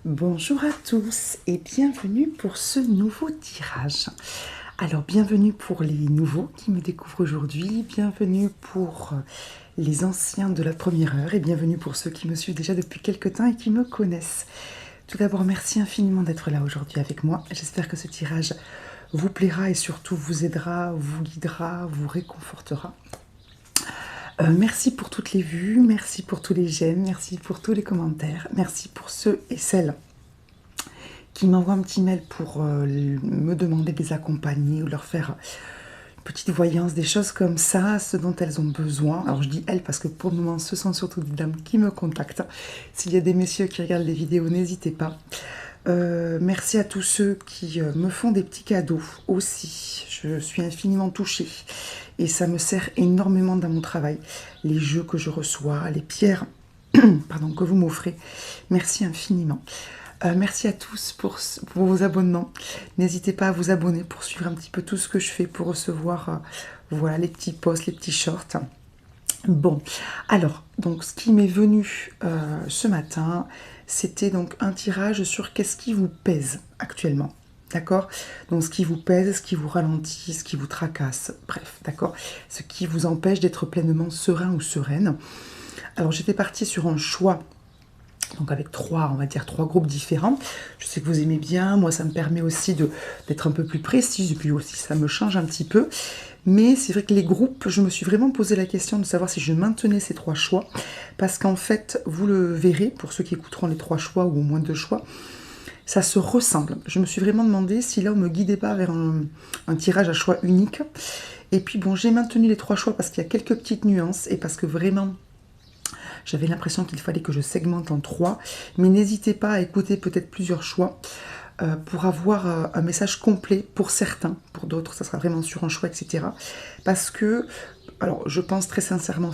Bonjour à tous et bienvenue pour ce nouveau tirage. Alors bienvenue pour les nouveaux qui me découvrent aujourd'hui, bienvenue pour les anciens de la première heure et bienvenue pour ceux qui me suivent déjà depuis quelques temps et qui me connaissent. Tout d'abord, merci infiniment d'être là aujourd'hui avec moi. J'espère que ce tirage vous plaira et surtout vous aidera, vous guidera, vous réconfortera. Merci pour toutes les vues, merci pour tous les j'aime, merci pour tous les commentaires, merci pour ceux et celles qui m'envoient un petit mail pour me demander de les accompagner ou leur faire une petite voyance, des choses comme ça, ce dont elles ont besoin. Alors je dis elles parce que pour le moment ce sont surtout des dames qui me contactent. S'il y a des messieurs qui regardent les vidéos, n'hésitez pas. Merci à tous ceux qui me font des petits cadeaux aussi. Je suis infiniment touchée et ça me sert énormément dans mon travail. Les jeux que je reçois, les pierres pardon, que vous m'offrez. Merci infiniment. Merci à tous pour vos abonnements. N'hésitez pas à vous abonner pour suivre un petit peu tout ce que je fais, pour recevoir voilà, les petits posts, les petits shorts. Bon, alors, donc ce qui m'est venu ce matin, c'était donc un tirage sur qu'est-ce qui vous pèse actuellement. D'accord? Donc ce qui vous pèse, ce qui vous ralentit, ce qui vous tracasse, bref, d'accord? Ce qui vous empêche d'être pleinement serein ou sereine. Alors j'étais partie sur un choix, donc avec trois groupes différents. Je sais que vous aimez bien, moi ça me permet aussi d'être un peu plus précise, et puis aussi ça me change un petit peu. Mais c'est vrai que les groupes, je me suis vraiment posé la question de savoir si je maintenais ces trois choix, parce qu'en fait, vous le verrez, pour ceux qui écouteront les trois choix ou au moins deux choix, ça se ressemble. Je me suis vraiment demandé si là on me guidait pas vers un tirage à choix unique. Et puis bon, j'ai maintenu les trois choix parce qu'il y a quelques petites nuances et parce que vraiment j'avais l'impression qu'il fallait que je segmente en trois. Mais n'hésitez pas à écouter peut-être plusieurs choix pour avoir un message complet pour certains. Pour d'autres, ça sera vraiment sur un choix, etc. Parce que, alors je pense très sincèrement,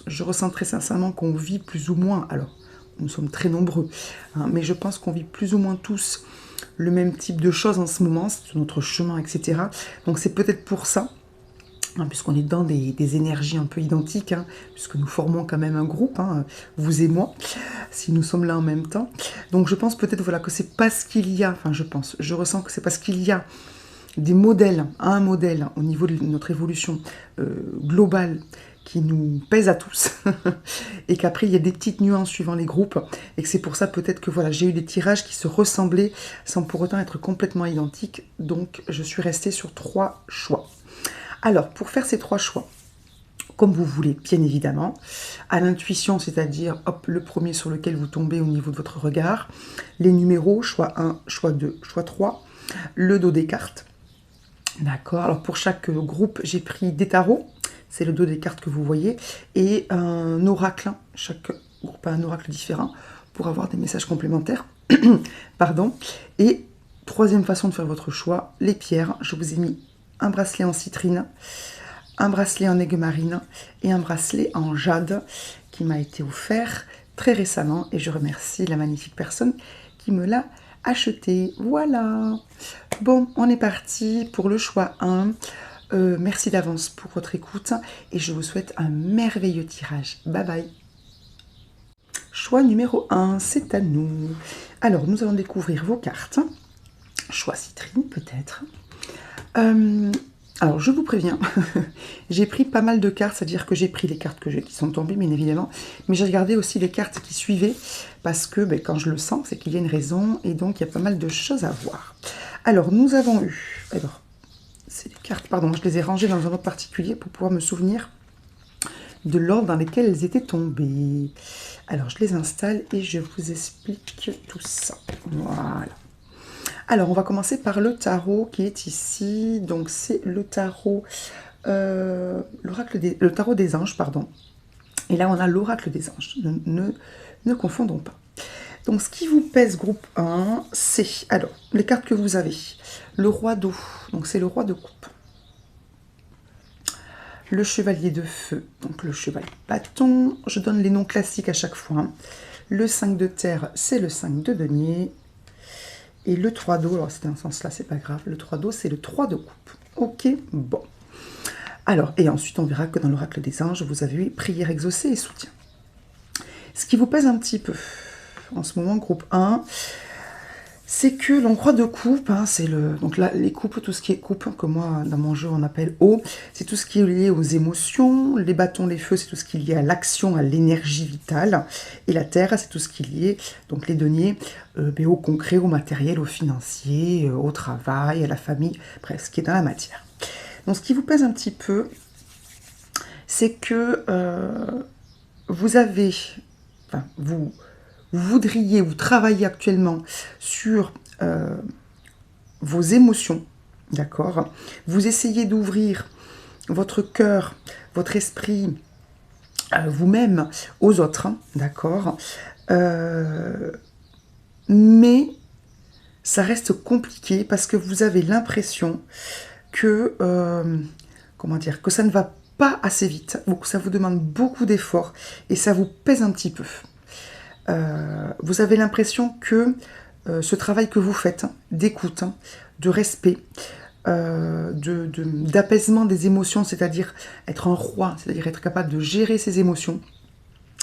je ressens très sincèrement qu'on vit plus ou moins, alors nous sommes très nombreux, hein, mais je pense qu'on vit plus ou moins tous le même type de choses en ce moment, c'est notre chemin, etc. Donc c'est peut-être pour ça, hein, puisqu'on est dans des énergies un peu identiques, hein, puisque nous formons quand même un groupe, hein, vous et moi, si nous sommes là en même temps. Donc je pense peut-être voilà, que c'est parce qu'il y a, je ressens que c'est parce qu'il y a des modèles, un modèle au niveau de notre évolution globale qui nous pèse à tous, et qu'après il y a des petites nuances suivant les groupes, et que c'est pour ça peut-être que voilà, j'ai eu des tirages qui se ressemblaient sans pour autant être complètement identiques, donc je suis restée sur trois choix. Alors, pour faire ces trois choix, comme vous voulez, bien évidemment, à l'intuition, c'est-à-dire, hop, le premier sur lequel vous tombez au niveau de votre regard, les numéros, choix 1, choix 2, choix 3, le dos des cartes. D'accord, alors pour chaque groupe, j'ai pris des tarots, c'est le dos des cartes que vous voyez, et un oracle, chaque groupe a un oracle différent, pour avoir des messages complémentaires. Pardon. Et troisième façon de faire votre choix, les pierres, je vous ai mis un bracelet en citrine, un bracelet en aigue marine et un bracelet en jade qui m'a été offert très récemment et je remercie la magnifique personne qui me l'a acheté. Voilà. Bon, on est parti pour le choix 1. Merci d'avance pour votre écoute et je vous souhaite un merveilleux tirage. Bye bye. Choix numéro 1, c'est à nous. Alors, nous allons découvrir vos cartes. Choix citrine, peut-être. Alors, je vous préviens, j'ai pris pas mal de cartes, c'est-à-dire que j'ai pris les cartes qui sont tombées, bien évidemment, mais j'ai regardé aussi les cartes qui suivaient, parce que quand je le sens, c'est qu'il y a une raison, et donc il y a pas mal de choses à voir. Alors, nous avons eu... Alors, c'est les cartes, pardon, je les ai rangées dans un ordre particulier pour pouvoir me souvenir de l'ordre dans lequel elles étaient tombées. Alors, je les installe et je vous explique tout ça. Voilà. Alors, on va commencer par le tarot qui est ici. Donc, c'est le tarot, le tarot des anges, pardon. Et là, on a l'oracle des anges. Ne confondons pas. Donc, ce qui vous pèse, groupe 1, c'est, alors, les cartes que vous avez. Le roi d'eau, donc c'est le roi de coupe. Le chevalier de feu, donc le chevalier bâton. Je donne les noms classiques à chaque fois. Le 5 de terre, c'est le 5 de denier. Et le 3 d'eau, alors c'est dans ce sens-là, c'est pas grave. Le 3 d'eau, c'est le 3 de coupe. Ok, bon. Alors, et ensuite, on verra que dans l'oracle des anges, vous avez eu prière exaucée et soutien. Ce qui vous pèse un petit peu, en ce moment, groupe 1, c'est que l'endroit de coupe, hein, c'est le... Donc là, les coupes, tout ce qui est coupe, que moi, dans mon jeu, on appelle eau, c'est tout ce qui est lié aux émotions. Les bâtons, les feux, c'est tout ce qui est lié à l'action, à l'énergie vitale. Et la terre, c'est tout ce qui est lié, donc les deniers, au concret, au matériel, au financier, au travail, à la famille, bref, ce qui est dans la matière. Donc ce qui vous pèse un petit peu, c'est que vous avez... Enfin, vous voudriez, vous travaillez actuellement sur vos émotions, d'accord? Vous essayez d'ouvrir votre cœur, votre esprit, vous-même aux autres, hein, d'accord? Mais ça reste compliqué parce que vous avez l'impression que, comment dire, que ça ne va pas assez vite, ou que ça vous demande beaucoup d'efforts et ça vous pèse un petit peu. Vous avez l'impression que ce travail que vous faites, d'écoute, de respect, d'apaisement des émotions, c'est-à-dire être un roi, c'est-à-dire être capable de gérer ses émotions,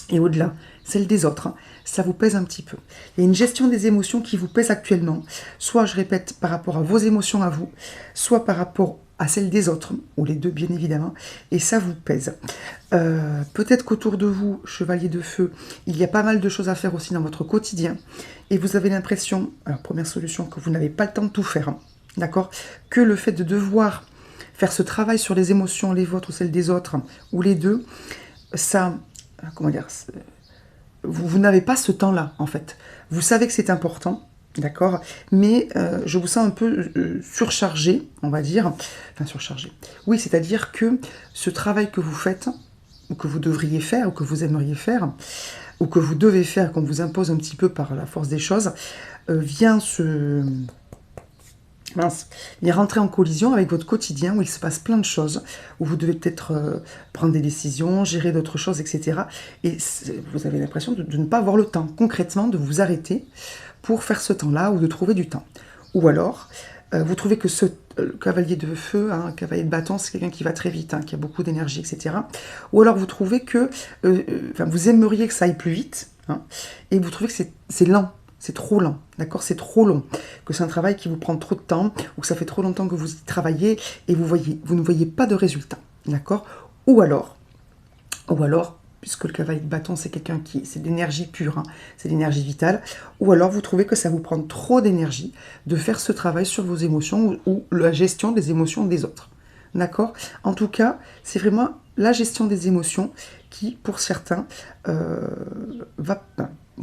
et au-delà, celles des autres, ça vous pèse un petit peu. Il y a une gestion des émotions qui vous pèse actuellement, soit, je répète, par rapport à vos émotions à vous, soit par rapport à celles des autres, ou les deux bien évidemment, et ça vous pèse. Peut-être qu'autour de vous, chevalier de feu, il y a pas mal de choses à faire aussi dans votre quotidien, et vous avez l'impression, alors première solution, que vous n'avez pas le temps de tout faire, d'accord? Que le fait de devoir faire ce travail sur les émotions, les vôtres ou celles des autres, ou les deux, ça, comment dire, vous n'avez pas ce temps-là, en fait. Vous savez que c'est important, d'accord, mais je vous sens un peu surchargé, on va dire. Enfin, surchargé. Oui, c'est-à-dire que ce travail que vous faites, ou que vous devriez faire, ou que vous aimeriez faire, ou que vous devez faire, qu'on vous impose un petit peu par la force des choses, vient rentrer en collision avec votre quotidien où il se passe plein de choses, où vous devez peut-être prendre des décisions, gérer d'autres choses, etc. Et vous avez l'impression de ne pas avoir le temps, concrètement, de vous arrêter pour faire ce temps-là ou de trouver du temps. Ou alors, vous trouvez que ce cavalier de feu, cavalier de bâton, c'est quelqu'un qui va très vite, qui a beaucoup d'énergie, etc. Ou alors vous trouvez que vous aimeriez que ça aille plus vite, et vous trouvez que c'est lent. C'est trop lent, d'accord? C'est trop long, que c'est un travail qui vous prend trop de temps, ou que ça fait trop longtemps que vous y travaillez et vous ne voyez pas de résultat, d'accord? Ou alors, puisque le cavalier de bâton, c'est quelqu'un c'est de l'énergie pure, c'est de l'énergie vitale, ou alors vous trouvez que ça vous prend trop d'énergie de faire ce travail sur vos émotions ou la gestion des émotions des autres, d'accord? En tout cas, c'est vraiment la gestion des émotions qui, pour certains,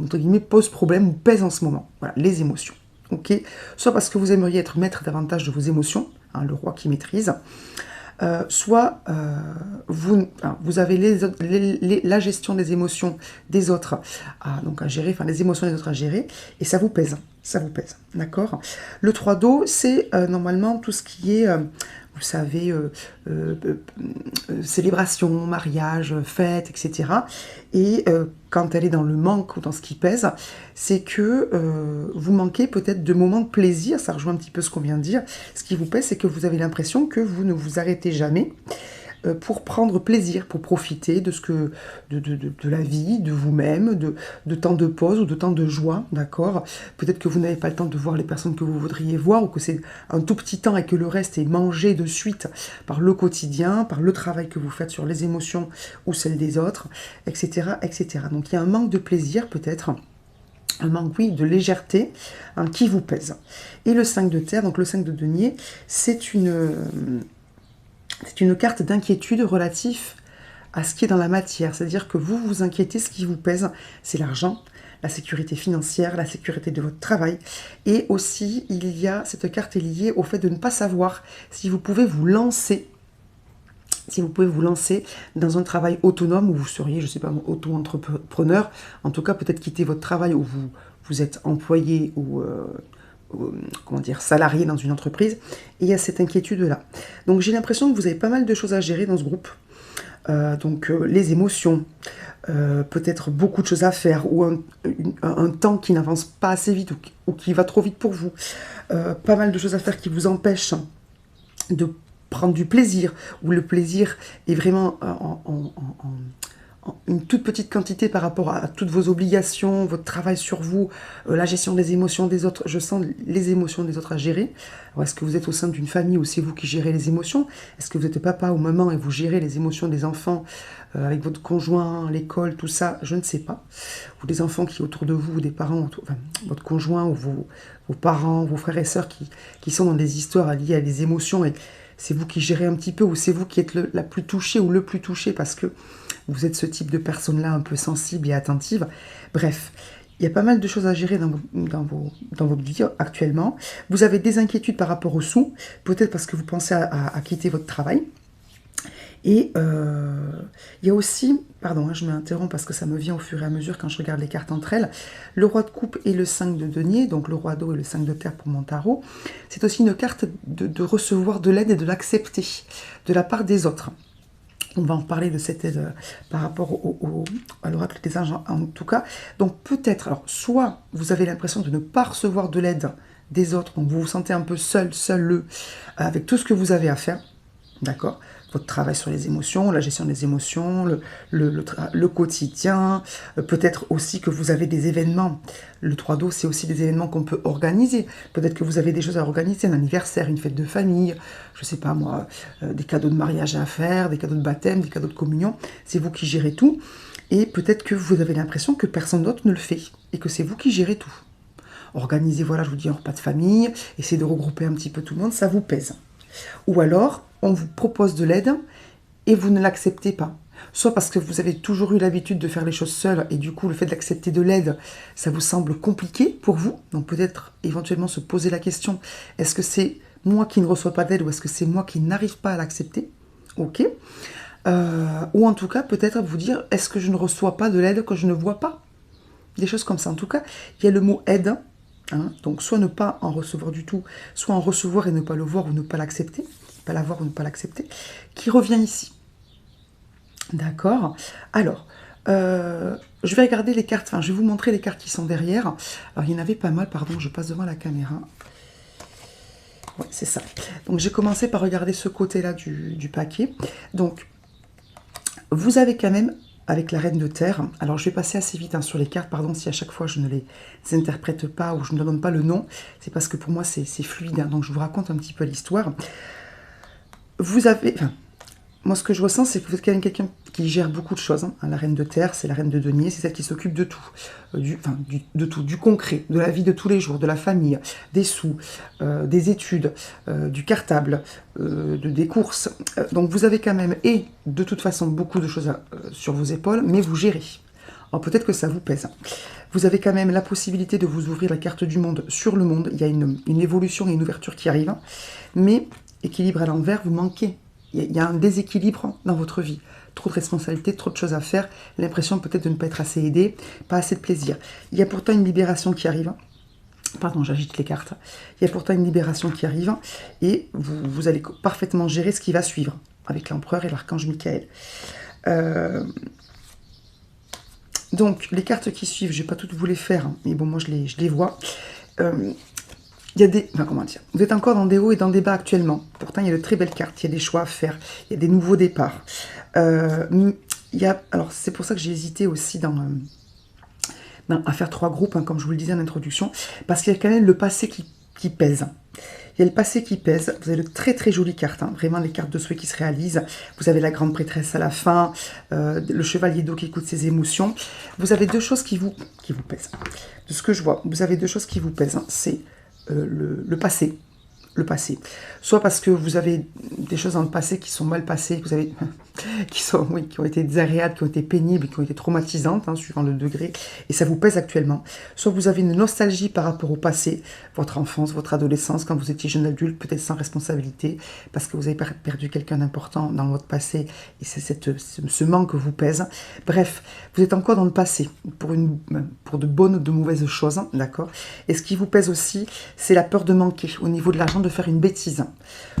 entre guillemets, pose problème ou pèse en ce moment. Voilà, les émotions. Ok, soit parce que vous aimeriez être maître davantage de vos émotions, le roi qui maîtrise, soit vous avez la gestion des émotions des autres à gérer, enfin les émotions des autres à gérer, et ça vous pèse, d'accord? Le 3 d'eau, c'est normalement tout ce qui est, vous savez, célébration, mariage, fête, etc. Et quand elle est dans le manque ou dans ce qui pèse, c'est que vous manquez peut-être de moments de plaisir, ça rejoint un petit peu ce qu'on vient de dire. Ce qui vous pèse, c'est que vous avez l'impression que vous ne vous arrêtez jamais pour prendre plaisir, pour profiter de de la vie, de vous-même, de temps de pause ou de temps de joie, d'accord? Peut-être que vous n'avez pas le temps de voir les personnes que vous voudriez voir, ou que c'est un tout petit temps et que le reste est mangé de suite par le quotidien, par le travail que vous faites sur les émotions ou celles des autres, etc., etc. Donc il y a un manque de plaisir peut-être, un manque, oui, de légèreté qui vous pèse. Et le 5 de terre, donc le 5 de denier, c'est une carte d'inquiétude relative à ce qui est dans la matière. C'est-à-dire que vous vous inquiétez, ce qui vous pèse, c'est l'argent, la sécurité financière, la sécurité de votre travail. Et aussi, cette carte est liée au fait de ne pas savoir si vous pouvez vous lancer dans un travail autonome où vous seriez, je ne sais pas, auto-entrepreneur. En tout cas, peut-être quitter votre travail où vous êtes employé ou salarié dans une entreprise. Et il y a cette inquiétude-là. Donc j'ai l'impression que vous avez pas mal de choses à gérer dans ce groupe. Les émotions, peut-être beaucoup de choses à faire, ou un temps qui n'avance pas assez vite ou qui va trop vite pour vous. Pas mal de choses à faire qui vous empêchent de prendre du plaisir, où le plaisir est vraiment une toute petite quantité par rapport à toutes vos obligations, votre travail sur vous, la gestion des émotions des autres. Je sens les émotions des autres à gérer. Est-ce que vous êtes au sein d'une famille où c'est vous qui gérez les émotions? Est-ce que vous êtes papa ou maman et vous gérez les émotions des enfants avec votre conjoint, l'école, tout ça? Je ne sais pas. Ou des enfants qui autour de vous, ou des parents, enfin, votre conjoint ou vos parents, vos frères et sœurs qui sont dans des histoires liées à des émotions et c'est vous qui gérez un petit peu ou c'est vous qui êtes la plus touchée ou le plus touché parce que vous êtes ce type de personne-là un peu sensible et attentive. Bref, il y a pas mal de choses à gérer dans votre vie actuellement. Vous avez des inquiétudes par rapport aux sous, peut-être parce que vous pensez à quitter votre travail. Et il y a aussi, pardon, je m'interromps parce que ça me vient au fur et à mesure quand je regarde les cartes entre elles, le roi de coupe et le 5 de denier, donc le roi d'eau et le 5 de terre pour mon tarot. C'est aussi une carte de recevoir de l'aide et de l'accepter de la part des autres. On va en parler de cette aide par rapport à l'oracle des anges en tout cas. Donc peut-être, alors soit vous avez l'impression de ne pas recevoir de l'aide des autres, donc vous vous sentez un peu seul, avec tout ce que vous avez à faire, d'accord ? Votre travail sur les émotions, la gestion des émotions, le quotidien, peut-être aussi que vous avez des événements. Le 3 d'eau, c'est aussi des événements qu'on peut organiser. Peut-être que vous avez des choses à organiser, un anniversaire, une fête de famille, je ne sais pas moi, des cadeaux de mariage à faire, des cadeaux de baptême, des cadeaux de communion. C'est vous qui gérez tout. Et peut-être que vous avez l'impression que personne d'autre ne le fait et que c'est vous qui gérez tout. Organisez, voilà, je vous dis, un repas de famille, essayez de regrouper un petit peu tout le monde, ça vous pèse. Ou alors, on vous propose de l'aide et vous ne l'acceptez pas. Soit parce que vous avez toujours eu l'habitude de faire les choses seul et du coup, le fait d'accepter de l'aide, ça vous semble compliqué pour vous. Donc peut-être éventuellement se poser la question, est-ce que c'est moi qui ne reçois pas d'aide ou est-ce que c'est moi qui n'arrive pas à l'accepter? Ok. Ou en tout cas, peut-être vous dire, est-ce que je ne reçois pas de l'aide que je ne vois pas? Des choses comme ça. En tout cas, il y a le mot aide. Donc soit ne pas en recevoir du tout, soit en recevoir et ne pas le voir ou ne pas l'accepter, pas l'avoir ou ne pas l'accepter, qui revient ici. D'accord. Alors, je vais regarder les cartes, enfin je vais vous montrer les cartes qui sont derrière. Alors il y en avait pas mal, pardon, je passe devant la caméra. Ouais, c'est ça. Donc j'ai commencé par regarder ce côté-là du paquet. Donc, vous avez quand même avec la reine de terre. Alors je vais passer assez vite sur les cartes, pardon si à chaque fois je ne les interprète pas ou je ne donne pas le nom, c'est parce que pour moi c'est fluide, donc je vous raconte un petit peu l'histoire. Vous avez, moi ce que je ressens c'est que vous êtes quand même quelqu'un qui gère beaucoup de choses, la reine de terre c'est la reine de denier, c'est celle qui s'occupe de tout, de tout, du concret, de la vie de tous les jours, de la famille, des sous, des études, du cartable, des courses. Donc vous avez quand même, et de toute façon, beaucoup de choses sur vos épaules, mais vous gérez. Alors peut-être que ça vous pèse. Vous avez quand même la possibilité de vous ouvrir la carte du monde sur le monde. Il y a une évolution et une ouverture qui arrivent, mais équilibre à l'envers, vous manquez. Il y a un déséquilibre dans votre vie. Trop de responsabilités, trop de choses à faire, l'impression peut-être de ne pas être assez aidé, pas assez de plaisir. Il y a pourtant une libération qui arrive. Pardon, j'agite les cartes. Il y a pourtant une libération qui arrive et vous allez parfaitement gérer ce qui va suivre avec l'empereur et l'archange Michael. Donc, les cartes qui suivent, je ne vais pas toutes vous les faire, mais bon, moi je les vois. Il y a des... Enfin, comment dire, vous êtes encore dans des hauts et dans des bas actuellement. Pourtant, il y a de très belles cartes, il y a des choix à faire, il y a des nouveaux départs. Alors, c'est pour ça que j'ai hésité aussi à faire 3 groupes, comme je vous le disais en introduction, parce qu'il y a quand même le passé qui pèse. Il y a le passé qui pèse, vous avez de très très jolies cartes, vraiment les cartes de souhait qui se réalisent. Vous avez la grande prêtresse à la fin, le chevalier d'eau qui écoute ses émotions. Vous avez 2 choses qui vous pèsent. De ce que je vois, vous avez 2 choses qui vous pèsent. C'est le passé. Le passé. Soit parce que vous avez des choses dans le passé qui sont mal passées, qui ont été désagréables, qui ont été pénibles, qui ont été traumatisantes, suivant le degré, et ça vous pèse actuellement. Soit vous avez une nostalgie par rapport au passé, votre enfance, votre adolescence, quand vous étiez jeune adulte, peut-être sans responsabilité, parce que vous avez perdu quelqu'un d'important dans votre passé, et c'est ce manque vous pèse. Bref, vous êtes encore dans le passé, pour de bonnes ou de mauvaises choses, d'accord. Et ce qui vous pèse aussi, c'est la peur de manquer, au niveau de l'argent, de faire une bêtise.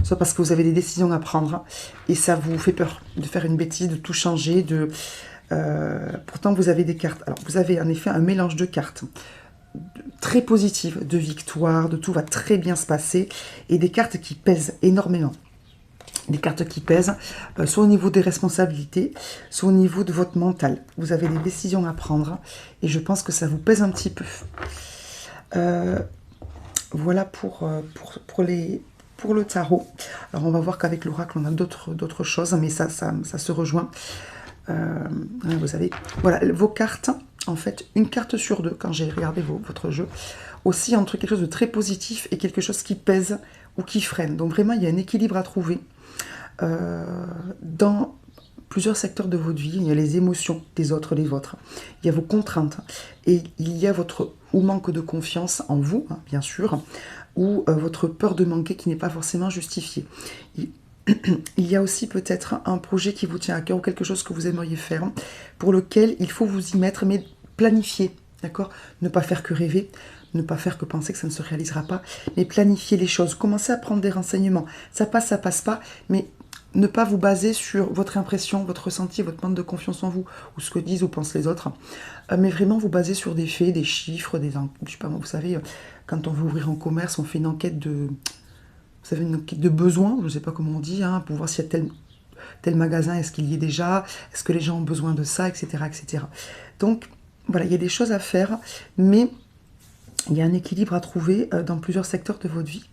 Soit parce que vous avez des décisions à prendre, et ça vous fait peur de faire une bêtise, de tout changer, pourtant vous avez des cartes. Alors vous avez en effet un mélange de cartes très positives, de victoire, de tout va très bien se passer, et des cartes qui pèsent énormément. des cartes qui pèsent, soit au niveau des responsabilités, soit au niveau de votre mental. Vous avez des décisions à prendre et je pense que ça vous pèse un petit peu. Voilà pour le tarot. Alors on va voir qu'avec l'oracle on a d'autres choses, mais ça se rejoint. Vous savez, voilà, vos cartes, en fait, une carte sur deux, quand j'ai regardé votre jeu, aussi entre quelque chose de très positif et quelque chose qui pèse ou qui freine. Donc vraiment, il y a un équilibre à trouver dans plusieurs secteurs de votre vie. Il y a les émotions des autres, les vôtres. Il y a vos contraintes. Et il y a votre ou manque de confiance en vous, hein, bien sûr, ou votre peur de manquer qui n'est pas forcément justifiée. Il y a aussi peut-être un projet qui vous tient à cœur ou quelque chose que vous aimeriez faire, pour lequel il faut vous y mettre, mais planifier, d'accord? Ne pas faire que rêver, ne pas faire que penser que ça ne se réalisera pas, mais planifier les choses, commencer à prendre des renseignements. Ça passe pas, mais ne pas vous baser sur votre impression, votre ressenti, votre manque de confiance en vous, ou ce que disent ou pensent les autres, mais vraiment vous baser sur des faits, des chiffres, je sais pas, vous savez, quand on veut ouvrir un commerce, on fait une enquête de... Vous avez une enquête de besoin, je ne sais pas comment on dit, hein, pour voir s'il y a tel magasin, est-ce qu'il y est déjà, est-ce que les gens ont besoin de ça, etc., etc. Donc, voilà, il y a des choses à faire, mais il y a un équilibre à trouver dans plusieurs secteurs de votre vie.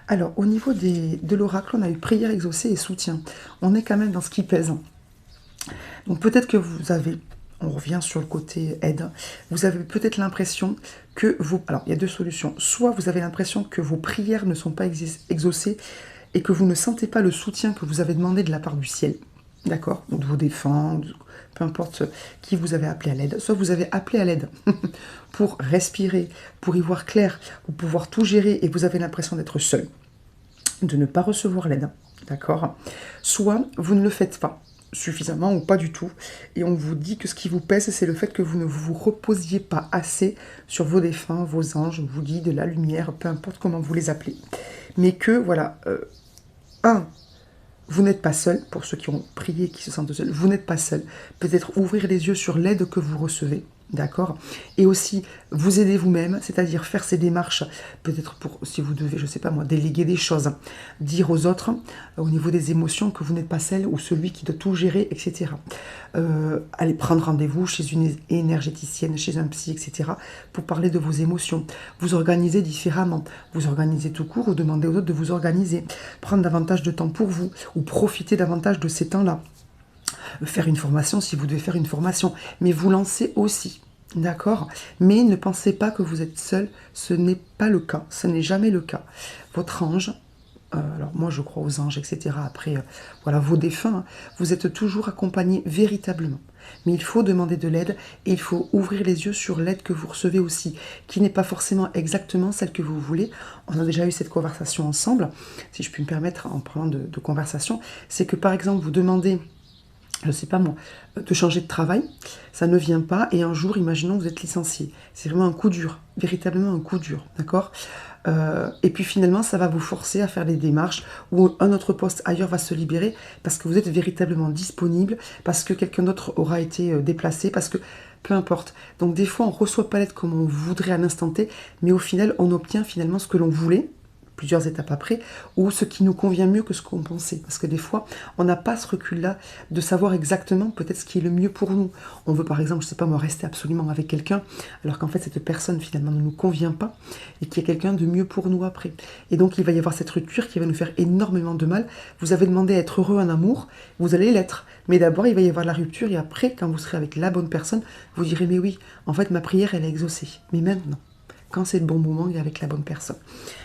Alors, au niveau de l'oracle, on a eu prière exaucée et soutien. On est quand même dans ce qui pèse. Donc, peut-être que vous avez... On revient sur le côté aide. Vous avez peut-être l'impression que vous... Alors, il y a deux solutions. Soit vous avez l'impression que vos prières ne sont pas exaucées et que vous ne sentez pas le soutien que vous avez demandé de la part du ciel. D'accord? Ou de vos défunts, peu importe qui vous avez appelé à l'aide. Soit vous avez appelé à l'aide pour respirer, pour y voir clair, pour pouvoir tout gérer et vous avez l'impression d'être seul, de ne pas recevoir l'aide. D'accord? Soit vous ne le faites pas suffisamment ou pas du tout, et on vous dit que ce qui vous pèse, c'est le fait que vous ne vous reposiez pas assez sur vos défunts, vos anges, vos guides, la lumière, peu importe comment vous les appelez. Mais que, voilà, vous n'êtes pas seul, pour ceux qui ont prié, qui se sentent seuls, vous n'êtes pas seul. Peut-être ouvrir les yeux sur l'aide que vous recevez, d'accord? Et aussi, vous aider vous-même, c'est-à-dire faire ces démarches, peut-être pour, si vous devez, je sais pas moi, déléguer des choses, dire aux autres, au niveau des émotions, que vous n'êtes pas celle ou celui qui doit tout gérer, etc. Aller prendre rendez-vous chez une énergéticienne, chez un psy, etc., pour parler de vos émotions. Vous organiser différemment, vous organiser tout court ou demander aux autres de vous organiser, prendre davantage de temps pour vous, ou profiter davantage de ces temps-là. Faire une formation si vous devez faire une formation, mais vous lancer aussi, d'accord? Mais ne pensez pas que vous êtes seul, ce n'est pas le cas, ce n'est jamais le cas. Votre ange, alors moi je crois aux anges, etc. Après, voilà, vos défunts, vous êtes toujours accompagnés véritablement. Mais il faut demander de l'aide et il faut ouvrir les yeux sur l'aide que vous recevez aussi, qui n'est pas forcément exactement celle que vous voulez. On a déjà eu cette conversation ensemble, si je puis me permettre en parlant de conversation, c'est que par exemple vous demandez, je ne sais pas moi, de changer de travail, ça ne vient pas, et un jour, imaginons que vous êtes licencié. C'est vraiment un coup dur, véritablement un coup dur, d'accord? Et puis finalement, ça va vous forcer à faire des démarches où un autre poste ailleurs va se libérer parce que vous êtes véritablement disponible, parce que quelqu'un d'autre aura été déplacé, parce que peu importe. Donc des fois, on ne reçoit pas l'aide comme on voudrait à l'instant T, mais au final, on obtient finalement ce que l'on voulait, plusieurs étapes après, ou ce qui nous convient mieux que ce qu'on pensait. Parce que des fois, on n'a pas ce recul-là de savoir exactement peut-être ce qui est le mieux pour nous. On veut par exemple, je ne sais pas moi, rester absolument avec quelqu'un, alors qu'en fait cette personne finalement ne nous convient pas, et qu'il y a quelqu'un de mieux pour nous après. Et donc il va y avoir cette rupture qui va nous faire énormément de mal. Vous avez demandé à être heureux en amour, vous allez l'être. Mais d'abord, il va y avoir la rupture, et après, quand vous serez avec la bonne personne, vous direz, mais oui, en fait ma prière elle est exaucée. Mais maintenant, quand c'est le bon moment et avec la bonne personne.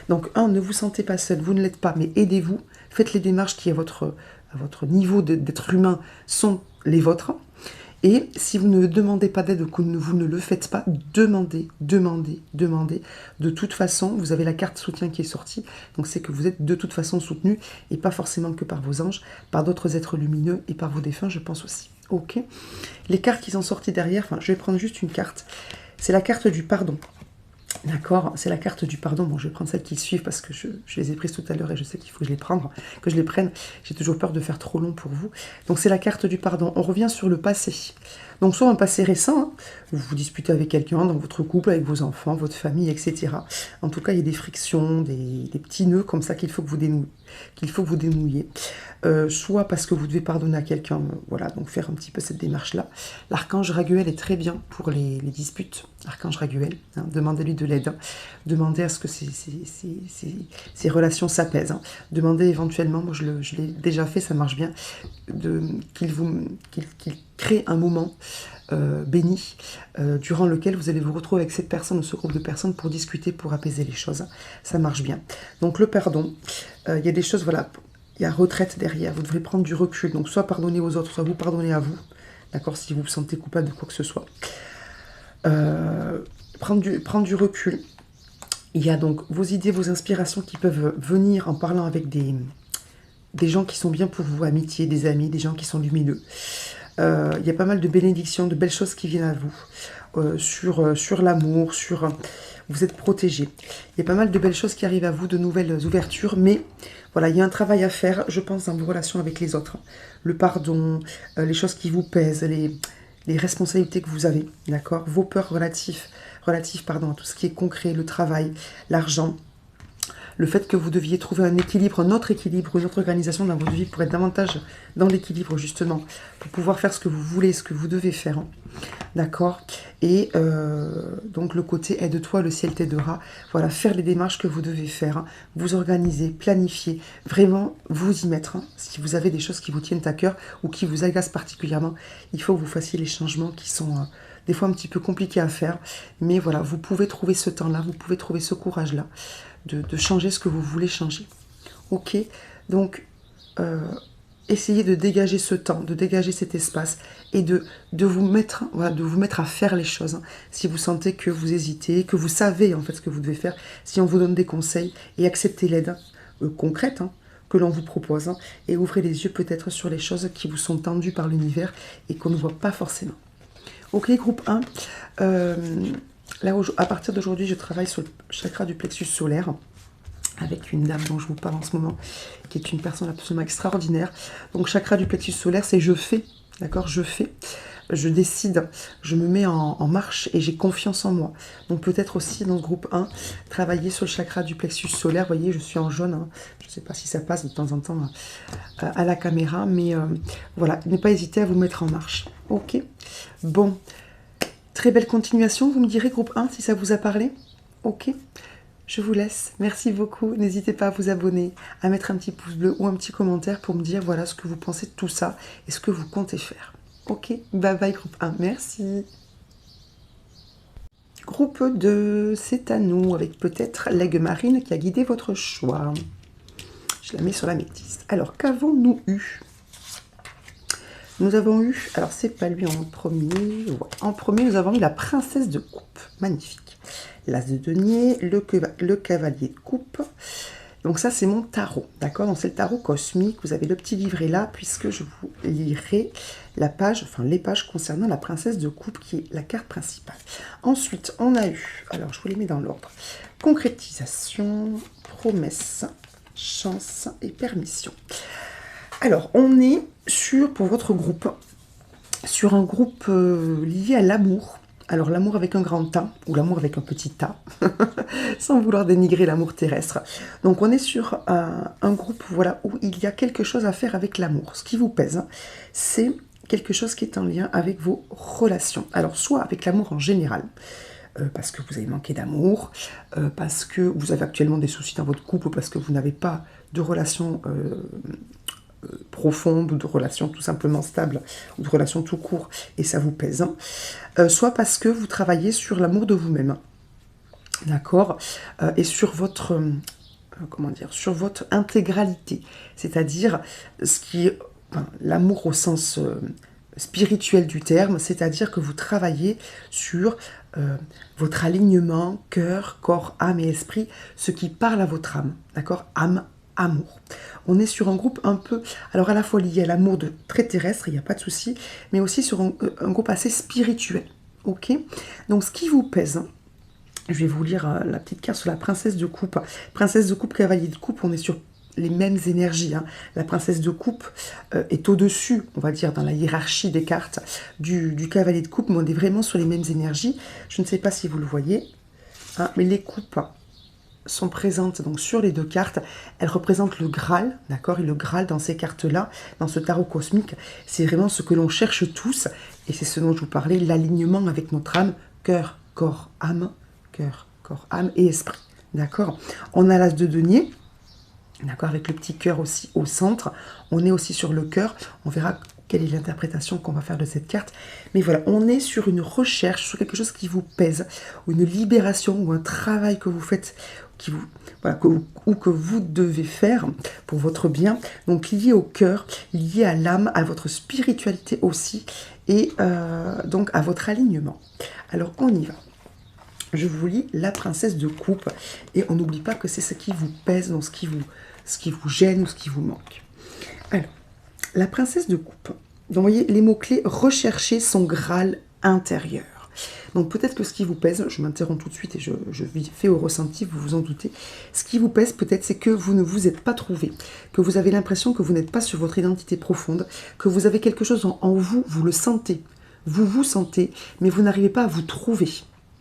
Donc, ne vous sentez pas seul, vous ne l'êtes pas, mais aidez-vous, faites les démarches qui, à votre niveau d'être humain, sont les vôtres. Et si vous ne demandez pas d'aide ou que vous ne le faites pas, demandez. De toute façon, vous avez la carte soutien qui est sortie, donc c'est que vous êtes de toute façon soutenu, et pas forcément que par vos anges, par d'autres êtres lumineux et par vos défunts, je pense aussi. Ok. Les cartes qui sont sorties derrière, je vais prendre juste une carte. C'est la carte du pardon. D'accord, c'est la carte du pardon. Bon, je vais prendre celles qui suivent parce que je les ai prises tout à l'heure et je sais qu'il faut que je les prenne. J'ai toujours peur de faire trop long pour vous. Donc c'est la carte du pardon. On revient sur le passé. Donc soit un passé récent, hein, vous vous disputez avec quelqu'un dans votre couple, avec vos enfants, votre famille, etc. En tout cas, il y a des frictions, des petits nœuds comme ça qu'il faut que vous dénouiez. Soit parce que vous devez pardonner à quelqu'un, voilà, donc faire un petit peu cette démarche-là. L'archange Raguel est très bien pour les disputes. L'archange Raguel, hein, demandez-lui de l'aide. Hein. Demandez à ce que ces relations s'apaisent. Hein. Demandez éventuellement, moi je l'ai déjà fait, ça marche bien, qu'il crée un moment béni, durant lequel vous allez vous retrouver avec cette personne ou ce groupe de personnes pour discuter, pour apaiser les choses. Ça marche bien. Donc le pardon, il y a des choses, voilà, il y a retraite derrière, vous devrez prendre du recul. Donc soit pardonner aux autres, soit vous pardonnez à vous. D'accord, si vous vous sentez coupable de quoi que ce soit. Prendre du recul. Il y a donc vos idées, vos inspirations qui peuvent venir en parlant avec des gens qui sont bien pour vous, amitié, des amis, des gens qui sont lumineux. Il y a pas mal de bénédictions, de belles choses qui viennent à vous, sur l'amour, vous êtes protégé. Il y a pas mal de belles choses qui arrivent à vous, de nouvelles ouvertures, mais voilà, il y a un travail à faire, je pense, dans vos relations avec les autres. Le pardon, les choses qui vous pèsent, les responsabilités que vous avez, d'accord, vos peurs relatives à tout ce qui est concret, le travail, l'argent, le fait que vous deviez trouver un équilibre, un autre équilibre, une autre organisation dans votre vie pour être davantage dans l'équilibre justement, pour pouvoir faire ce que vous voulez, ce que vous devez faire, hein. D'accord. Et donc le côté aide-toi, le ciel t'aidera, voilà, faire les démarches que vous devez faire, hein. Vous organiser, planifier, vraiment vous y mettre, hein. Si vous avez des choses qui vous tiennent à cœur ou qui vous agacent particulièrement, il faut que vous fassiez les changements qui sont des fois un petit peu compliqués à faire, mais voilà, vous pouvez trouver ce temps-là, vous pouvez trouver ce courage-là, de changer ce que vous voulez changer. Ok, donc essayez de dégager ce temps, de dégager cet espace et de vous mettre, voilà, de vous mettre à faire les choses. Hein. Si vous sentez que vous hésitez, que vous savez en fait ce que vous devez faire, si on vous donne des conseils, et acceptez l'aide concrète, hein, que l'on vous propose, hein, et ouvrez les yeux peut-être sur les choses qui vous sont tendues par l'univers et qu'on ne voit pas forcément. Ok, groupe 1, là, à partir d'aujourd'hui, je travaille sur le chakra du plexus solaire avec une dame dont je vous parle en ce moment, qui est une personne absolument extraordinaire. Donc, chakra du plexus solaire, c'est je fais, d'accord, je fais, je décide, je me mets en marche et j'ai confiance en moi. Donc, peut-être aussi, dans le groupe 1, travailler sur le chakra du plexus solaire. Vous voyez, je suis en jaune, hein. Je ne sais pas si ça passe de temps en temps à la caméra, mais voilà, ne pas hésiter à vous mettre en marche. Ok, bon. Très belle continuation, vous me direz groupe 1 si ça vous a parlé. Ok, je vous laisse. Merci beaucoup. N'hésitez pas à vous abonner, à mettre un petit pouce bleu ou un petit commentaire pour me dire voilà ce que vous pensez de tout ça et ce que vous comptez faire. Ok, bye bye groupe 1, merci. Groupe 2, c'est à nous avec peut-être l'aigle marine qui a guidé votre choix. Je la mets sur la métisse. Alors, qu'avons-nous eu ? Nous avons eu, alors c'est pas lui en premier, ouais. En premier nous avons eu la princesse de coupe, magnifique. L'as de denier, le cavalier de coupe. Donc ça c'est mon tarot, d'accord. Donc c'est le tarot cosmique, vous avez le petit livret là, puisque je vous lirai la page, enfin les pages concernant la princesse de coupe qui est la carte principale. Ensuite on a eu, alors je vous les mets dans l'ordre, concrétisation, promesse, chance et permission. Alors, on est pour votre groupe, sur un groupe lié à l'amour. Alors, l'amour avec un grand A, ou l'amour avec un petit A, sans vouloir dénigrer l'amour terrestre. Donc, on est sur un groupe, voilà, où il y a quelque chose à faire avec l'amour. Ce qui vous pèse, hein, c'est quelque chose qui est en lien avec vos relations. Alors, soit avec l'amour en général, parce que vous avez manqué d'amour, parce que vous avez actuellement des soucis dans votre couple, ou parce que vous n'avez pas de relation profonde, ou de relation tout simplement stable, ou de relation tout court, et ça vous pèse, hein. Soit parce que vous travaillez sur l'amour de vous-même, d'accord, et sur votre, comment dire, sur votre intégralité, c'est-à-dire ce qui est l'amour au sens spirituel du terme, c'est-à-dire que vous travaillez sur votre alignement, cœur, corps, âme et esprit, ce qui parle à votre âme, d'accord, âme, amour. On est sur un groupe un peu, alors à la fois lié à l'amour très terrestre, il n'y a pas de souci, mais aussi sur un groupe assez spirituel, ok. Donc ce qui vous pèse, Je vais vous lire la petite carte sur la princesse de coupe. Princesse de coupe, cavalier de coupe, on est sur les mêmes énergies. Hein. La princesse de coupe est au-dessus, on va dire, dans la hiérarchie des cartes du cavalier de coupe, mais on est vraiment sur les mêmes énergies. Je ne sais pas si vous le voyez, hein, mais les coupes sont présentes donc sur les deux cartes. Elles représentent le Graal, d'accord? Et le Graal dans ces cartes-là, dans ce tarot cosmique, c'est vraiment ce que l'on cherche tous, et c'est ce dont je vous parlais, l'alignement avec notre âme, cœur, corps, âme, cœur, corps, âme et esprit, d'accord? On a l'as de denier, d'accord, avec le petit cœur aussi au centre. On est aussi sur le cœur. On verra quelle est l'interprétation qu'on va faire de cette carte. Mais voilà, on est sur une recherche, sur quelque chose qui vous pèse, ou une libération, ou un travail que vous faites, voilà, ou que vous devez faire pour votre bien. Donc lié au cœur, lié à l'âme, à votre spiritualité aussi, et donc à votre alignement. Alors on y va. Je vous lis la princesse de coupe, et on n'oublie pas que c'est ce qui vous pèse, donc ce qui vous gêne ou ce qui vous manque. Alors, la princesse de coupe. Donc, vous voyez, les mots-clés, rechercher son Graal intérieur. Donc, peut-être que ce qui vous pèse, je m'interromps tout de suite et je fais au ressenti, vous vous en doutez. Ce qui vous pèse, peut-être, c'est que vous ne vous êtes pas trouvé, que vous avez l'impression que vous n'êtes pas sur votre identité profonde, que vous avez quelque chose en vous, vous le sentez. Vous vous sentez, mais vous n'arrivez pas à vous trouver.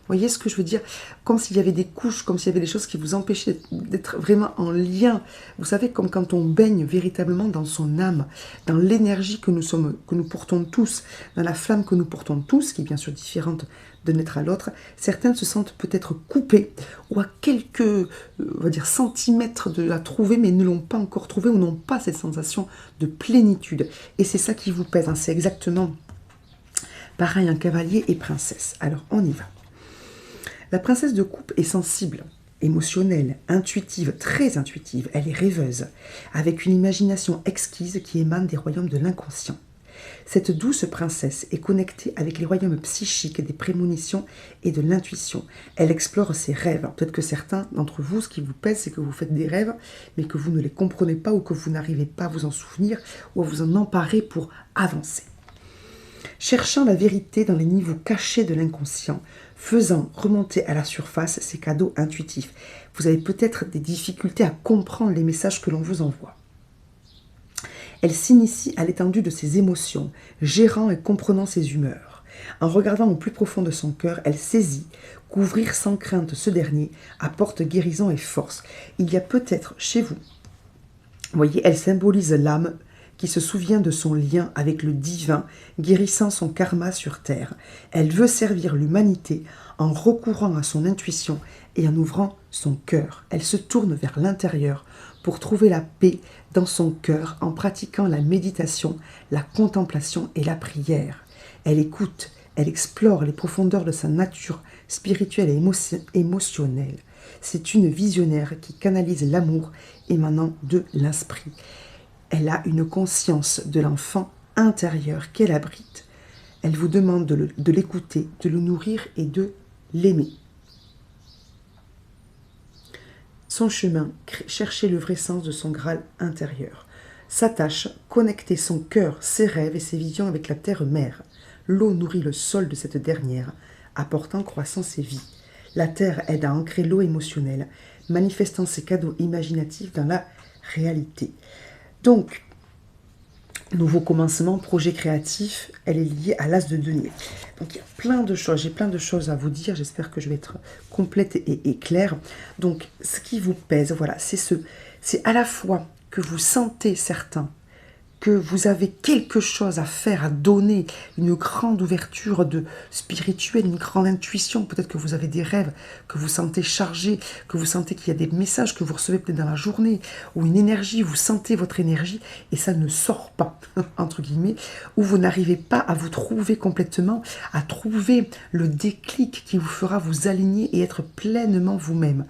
Vous voyez ce que je veux dire? Comme s'il y avait des couches, comme s'il y avait des choses qui vous empêchaient d'être vraiment en lien. Vous savez, comme quand on baigne véritablement dans son âme, dans l'énergie que nous portons tous, dans la flamme que nous portons tous, qui est bien sûr différente d'un être à l'autre. Certains se sentent peut-être coupés ou à quelques, on va dire, centimètres de la trouver, mais ne l'ont pas encore trouvée ou n'ont pas cette sensation de plénitude. Et c'est ça qui vous pèse. Hein. C'est exactement pareil, un cavalier et princesse. Alors, on y va. La princesse de coupe est sensible, émotionnelle, intuitive, très intuitive. Elle est rêveuse, avec une imagination exquise qui émane des royaumes de l'inconscient. Cette douce princesse est connectée avec les royaumes psychiques des prémonitions et de l'intuition. Elle explore ses rêves. Peut-être que certains d'entre vous, ce qui vous pèse, c'est que vous faites des rêves, mais que vous ne les comprenez pas ou que vous n'arrivez pas à vous en souvenir ou à vous en emparer pour avancer. Cherchant la vérité dans les niveaux cachés de l'inconscient, faisant remonter à la surface ces cadeaux intuitifs. Vous avez peut-être des difficultés à comprendre les messages que l'on vous envoie. Elle s'initie à l'étendue de ses émotions, gérant et comprenant ses humeurs. En regardant au plus profond de son cœur, elle saisit qu'ouvrir sans crainte ce dernier apporte guérison et force. Il y a peut-être chez vous, voyez, elle symbolise l'âme qui se souvient de son lien avec le divin, guérissant son karma sur terre. Elle veut servir l'humanité en recourant à son intuition et en ouvrant son cœur. Elle se tourne vers l'intérieur pour trouver la paix dans son cœur en pratiquant la méditation, la contemplation et la prière. Elle écoute, elle explore les profondeurs de sa nature spirituelle et émotionnelle. C'est une visionnaire qui canalise l'amour émanant de l'esprit. Elle a une conscience de l'enfant intérieur qu'elle abrite. Elle vous demande de l'écouter, de le nourrir et de l'aimer. Son chemin, chercher le vrai sens de son Graal intérieur. Sa tâche, connecter son cœur, ses rêves et ses visions avec la terre-mère. L'eau nourrit le sol de cette dernière, apportant croissance et vie. La terre aide à ancrer l'eau émotionnelle, manifestant ses cadeaux imaginatifs dans la réalité. Donc, nouveau commencement, projet créatif, elle est liée à l'as de denier. Donc, il y a plein de choses, j'ai plein de choses à vous dire, j'espère que je vais être complète et claire. Donc, ce qui vous pèse, voilà, c'est à la fois que vous sentez certains, que vous avez quelque chose à faire, à donner, une grande ouverture de spirituelle, une grande intuition, peut-être que vous avez des rêves, que vous sentez chargés, que vous sentez qu'il y a des messages que vous recevez peut-être dans la journée, ou une énergie, vous sentez votre énergie, et ça ne sort pas, entre guillemets, ou vous n'arrivez pas à vous trouver complètement, à trouver le déclic qui vous fera vous aligner et être pleinement vous-même.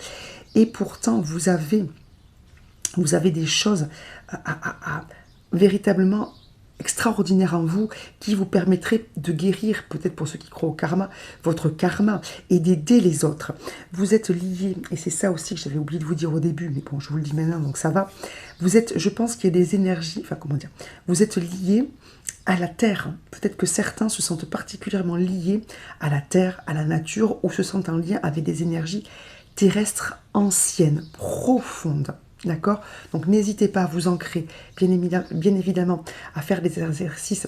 Et pourtant, vous avez des choses à véritablement extraordinaire en vous qui vous permettrait de guérir, peut-être pour ceux qui croient au karma, votre karma et d'aider les autres. Vous êtes liés, et c'est ça aussi que j'avais oublié de vous dire au début, mais bon, je vous le dis maintenant, donc ça va. Vous êtes, je pense qu'il y a des énergies, enfin comment dire, vous êtes liés à la terre. Peut-être que certains se sentent particulièrement liés à la terre, à la nature, ou se sentent en lien avec des énergies terrestres anciennes, profondes. D'accord? Donc n'hésitez pas à vous ancrer, bien évidemment, à faire des exercices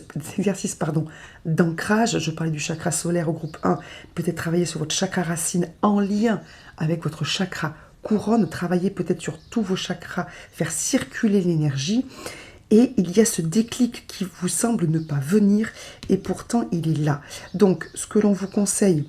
d'ancrage. Je parlais du chakra solaire au groupe 1. Peut-être travailler sur votre chakra racine en lien avec votre chakra couronne. Travailler peut-être sur tous vos chakras, faire circuler l'énergie. Et il y a ce déclic qui vous semble ne pas venir, et pourtant il est là. Donc ce que l'on vous conseille,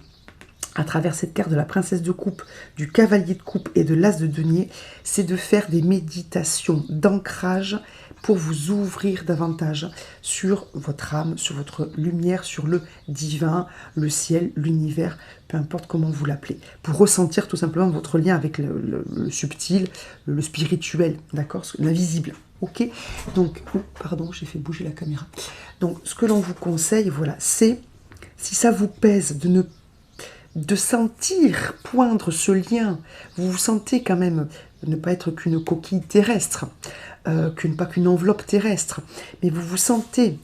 à travers cette carte de la princesse de coupe, du cavalier de coupe et de l'as de denier, c'est de faire des méditations d'ancrage pour vous ouvrir davantage sur votre âme, sur votre lumière, sur le divin, le ciel, l'univers, peu importe comment vous l'appelez, pour ressentir tout simplement votre lien avec le subtil, le spirituel, d'accord, l'invisible. Ok, donc, pardon, j'ai fait bouger la caméra. Donc, ce que l'on vous conseille, voilà, c'est, si ça vous pèse de sentir poindre ce lien, vous vous sentez quand même ne pas être qu'une coquille terrestre, pas qu'une enveloppe terrestre, mais vous sentez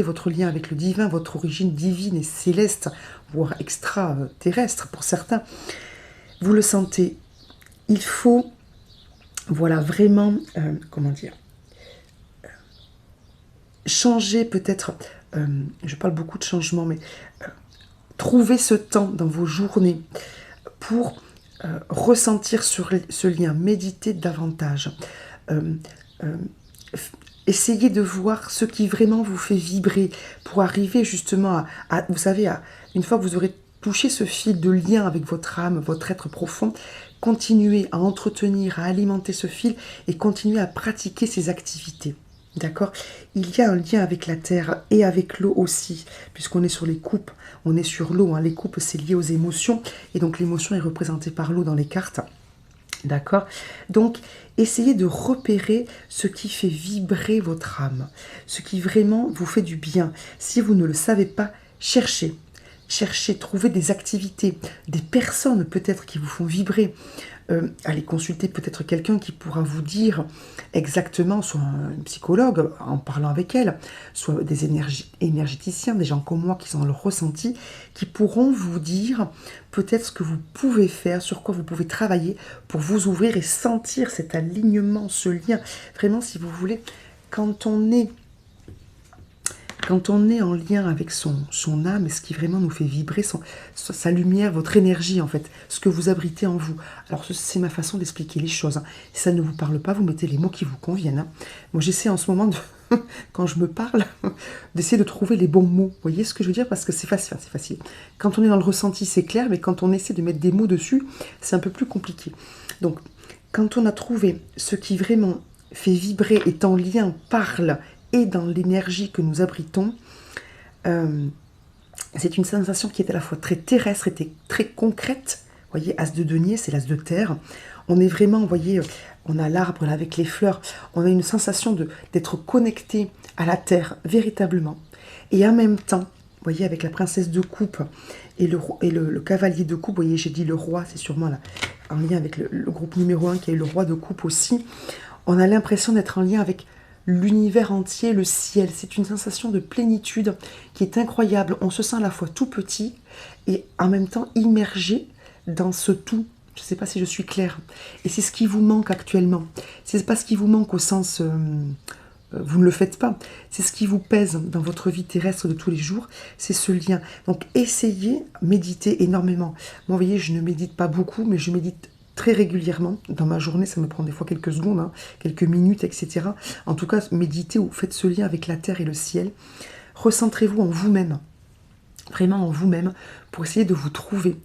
votre lien avec le divin, votre origine divine et céleste, voire extraterrestre pour certains, vous le sentez. Il faut, voilà, vraiment, comment dire, changer peut-être, je parle beaucoup de changement, mais trouvez ce temps dans vos journées pour ressentir ce lien, méditer davantage. Essayez de voir ce qui vraiment vous fait vibrer pour arriver justement vous savez, une fois que vous aurez touché ce fil de lien avec votre âme, votre être profond, continuez à entretenir, à alimenter ce fil et continuez à pratiquer ces activités. D'accord? Il y a un lien avec la terre et avec l'eau aussi, puisqu'on est sur les coupes, on est sur l'eau. Hein. Les coupes, c'est lié aux émotions, et donc l'émotion est représentée par l'eau dans les cartes. D'accord? Donc, essayez de repérer ce qui fait vibrer votre âme, ce qui vraiment vous fait du bien. Si vous ne le savez pas, cherchez. Cherchez, trouvez des activités, des personnes peut-être qui vous font vibrer. Allez consulter peut-être quelqu'un qui pourra vous dire exactement, soit un psychologue en parlant avec elle, soit des énergéticiens, des gens comme moi qui sont dans le ressenti, qui pourront vous dire peut-être ce que vous pouvez faire, sur quoi vous pouvez travailler pour vous ouvrir et sentir cet alignement, ce lien. Vraiment, si vous voulez, quand on est en lien avec son âme, et ce qui vraiment nous fait vibrer, sa lumière, votre énergie en fait, ce que vous abritez en vous. Alors c'est ma façon d'expliquer les choses. Hein. Si ça ne vous parle pas, vous mettez les mots qui vous conviennent. Hein. Moi j'essaie en ce moment, quand je me parle, d'essayer de trouver les bons mots. Vous voyez ce que je veux dire? Parce que c'est facile. Quand on est dans le ressenti, c'est clair, mais quand on essaie de mettre des mots dessus, c'est un peu plus compliqué. Donc, quand on a trouvé ce qui vraiment fait vibrer, est en lien, parle, et dans l'énergie que nous abritons, c'est une sensation qui est à la fois très terrestre et très concrète. Vous voyez, as de denier, c'est l'as de terre. On est vraiment, vous voyez, on a l'arbre là avec les fleurs. On a une sensation d'être connecté à la terre, véritablement. Et en même temps, vous voyez, avec la princesse de coupe et le cavalier de coupe, vous voyez, j'ai dit le roi, c'est sûrement là, en lien avec le groupe numéro 1 qui est le roi de coupe aussi. On a l'impression d'être en lien avec l'univers entier, le ciel. C'est une sensation de plénitude qui est incroyable. On se sent à la fois tout petit et en même temps immergé dans ce tout. Je ne sais pas si je suis claire. Et c'est ce qui vous manque actuellement. C'est pas ce qui vous manque au sens... vous ne le faites pas. C'est ce qui vous pèse dans votre vie terrestre de tous les jours. C'est ce lien. Donc essayez, méditez énormément. Moi, vous voyez, je ne médite pas beaucoup, mais je médite très régulièrement. Dans ma journée, ça me prend des fois quelques secondes, hein, quelques minutes, etc. En tout cas, méditez ou faites ce lien avec la terre et le ciel. Recentrez-vous en vous-même, vraiment en vous-même, pour essayer de vous trouver.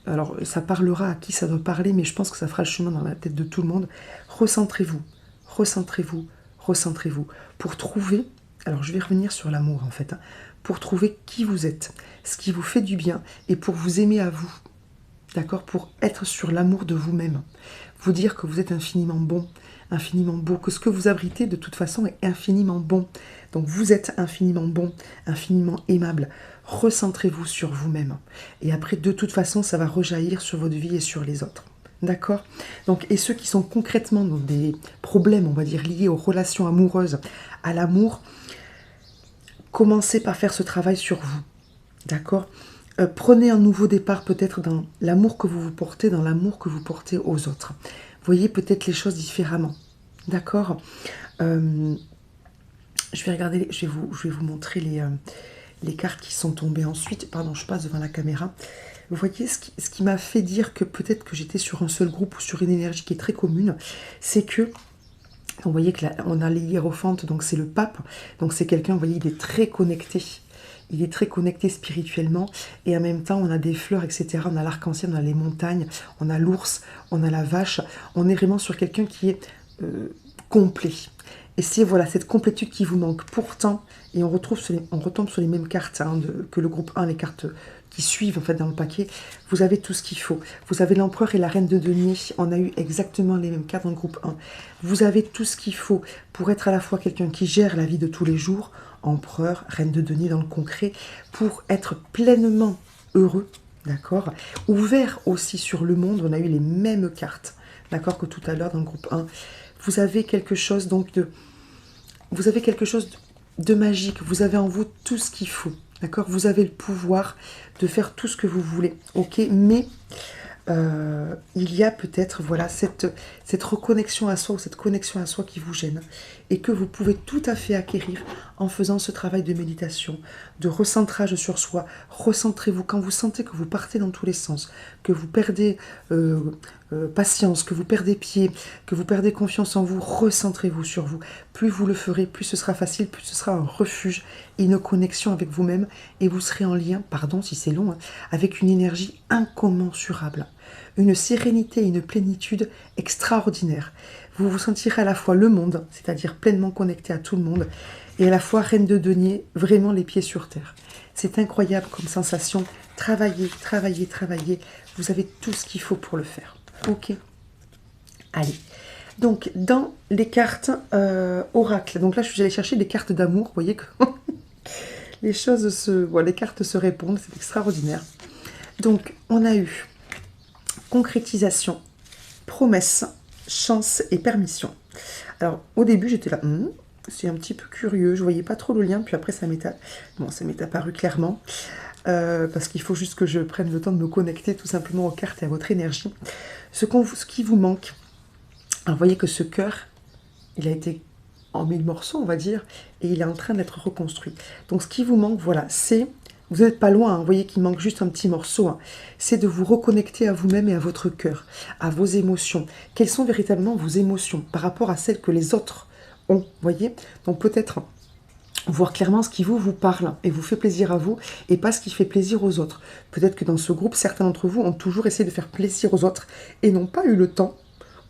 Alors, ça parlera à qui ça doit parler, mais je pense que ça fera le chemin dans la tête de tout le monde. Recentrez-vous, recentrez-vous, recentrez-vous, pour trouver, alors je vais revenir sur l'amour en fait, hein, pour trouver qui vous êtes, ce qui vous fait du bien, et pour vous aimer à vous. D'accord, pour être sur l'amour de vous-même. Vous dire que vous êtes infiniment bon, infiniment beau, que ce que vous abritez de toute façon est infiniment bon. Donc vous êtes infiniment bon, infiniment aimable. Recentrez-vous sur vous-même. Et après, de toute façon, ça va rejaillir sur votre vie et sur les autres. D'accord? Donc, et ceux qui sont concrètement dans des problèmes, on va dire, liés aux relations amoureuses, à l'amour, commencez par faire ce travail sur vous. D'accord? Prenez un nouveau départ peut-être dans l'amour que vous vous portez, dans l'amour que vous portez aux autres. Voyez peut-être les choses différemment. D'accord? Je vais regarder, je vais vous montrer les cartes qui sont tombées ensuite. Pardon, je passe devant la caméra. Vous voyez, ce qui m'a fait dire que peut-être que j'étais sur un seul groupe ou sur une énergie qui est très commune, c'est que, vous voyez que là, on a les hiérophantes, donc c'est le pape, donc c'est quelqu'un, vous voyez, il est très connecté. Il est très connecté spirituellement et en même temps on a des fleurs, etc. On a l'arc-en-ciel, on a les montagnes, on a l'ours, on a la vache. On est vraiment sur quelqu'un qui est complet. Et c'est voilà cette complétude qui vous manque. Pourtant, et on retombe sur les mêmes cartes hein, que le groupe 1, les cartes qui suivent en fait dans le paquet. Vous avez tout ce qu'il faut. Vous avez l'empereur et la reine de denier. On a eu exactement les mêmes cartes dans le groupe 1. Vous avez tout ce qu'il faut pour être à la fois quelqu'un qui gère la vie de tous les jours, empereur, reine de denier dans le concret, pour être pleinement heureux, d'accord, ouvert aussi sur le monde. On a eu les mêmes cartes, d'accord, que tout à l'heure dans le groupe 1. Vous avez quelque chose donc vous avez quelque chose de magique. Vous avez en vous tout ce qu'il faut, d'accord. Vous avez le pouvoir de faire tout ce que vous voulez, ok. Mais il y a peut-être voilà cette reconnexion à soi ou cette connexion à soi qui vous gêne et que vous pouvez tout à fait acquérir en faisant ce travail de méditation, de recentrage sur soi. Recentrez-vous quand vous sentez que vous partez dans tous les sens, que vous perdez patience, que vous perdez pied, que vous perdez confiance en vous. Recentrez-vous sur vous. Plus vous le ferez, plus ce sera facile, plus ce sera un refuge et une connexion avec vous-même et vous serez en lien, pardon si c'est long, hein, avec une énergie incommensurable. Une sérénité et une plénitude extraordinaire. Vous vous sentirez à la fois le monde, c'est-à-dire pleinement connecté à tout le monde, et à la fois reine de denier, vraiment les pieds sur terre. C'est incroyable comme sensation. Travaillez, travaillez, travaillez. Vous avez tout ce qu'il faut pour le faire. Ok. Allez. Donc, dans les cartes oracle, donc là, je suis allée chercher des cartes d'amour. Vous voyez que les choses les cartes se répondent. C'est extraordinaire. Donc, on a eu concrétisation, promesse, chance et permission. Alors, au début, j'étais là, c'est un petit peu curieux, je voyais pas trop le lien, puis après, ça m'est apparu clairement, parce qu'il faut juste que je prenne le temps de me connecter tout simplement aux cartes et à votre énergie. Ce qui vous manque, alors, vous voyez que ce cœur, il a été en 1000 morceaux, on va dire, et il est en train d'être reconstruit. Donc, ce qui vous manque, voilà, c'est... Vous n'êtes pas loin, hein, vous voyez qu'il manque juste un petit morceau. Hein. C'est de vous reconnecter à vous-même et à votre cœur, à vos émotions. Quelles sont véritablement vos émotions par rapport à celles que les autres ont, vous voyez. Donc peut-être voir clairement ce qui vous parle et vous fait plaisir à vous et pas ce qui fait plaisir aux autres. Peut-être que dans ce groupe, certains d'entre vous ont toujours essayé de faire plaisir aux autres et n'ont pas eu le temps,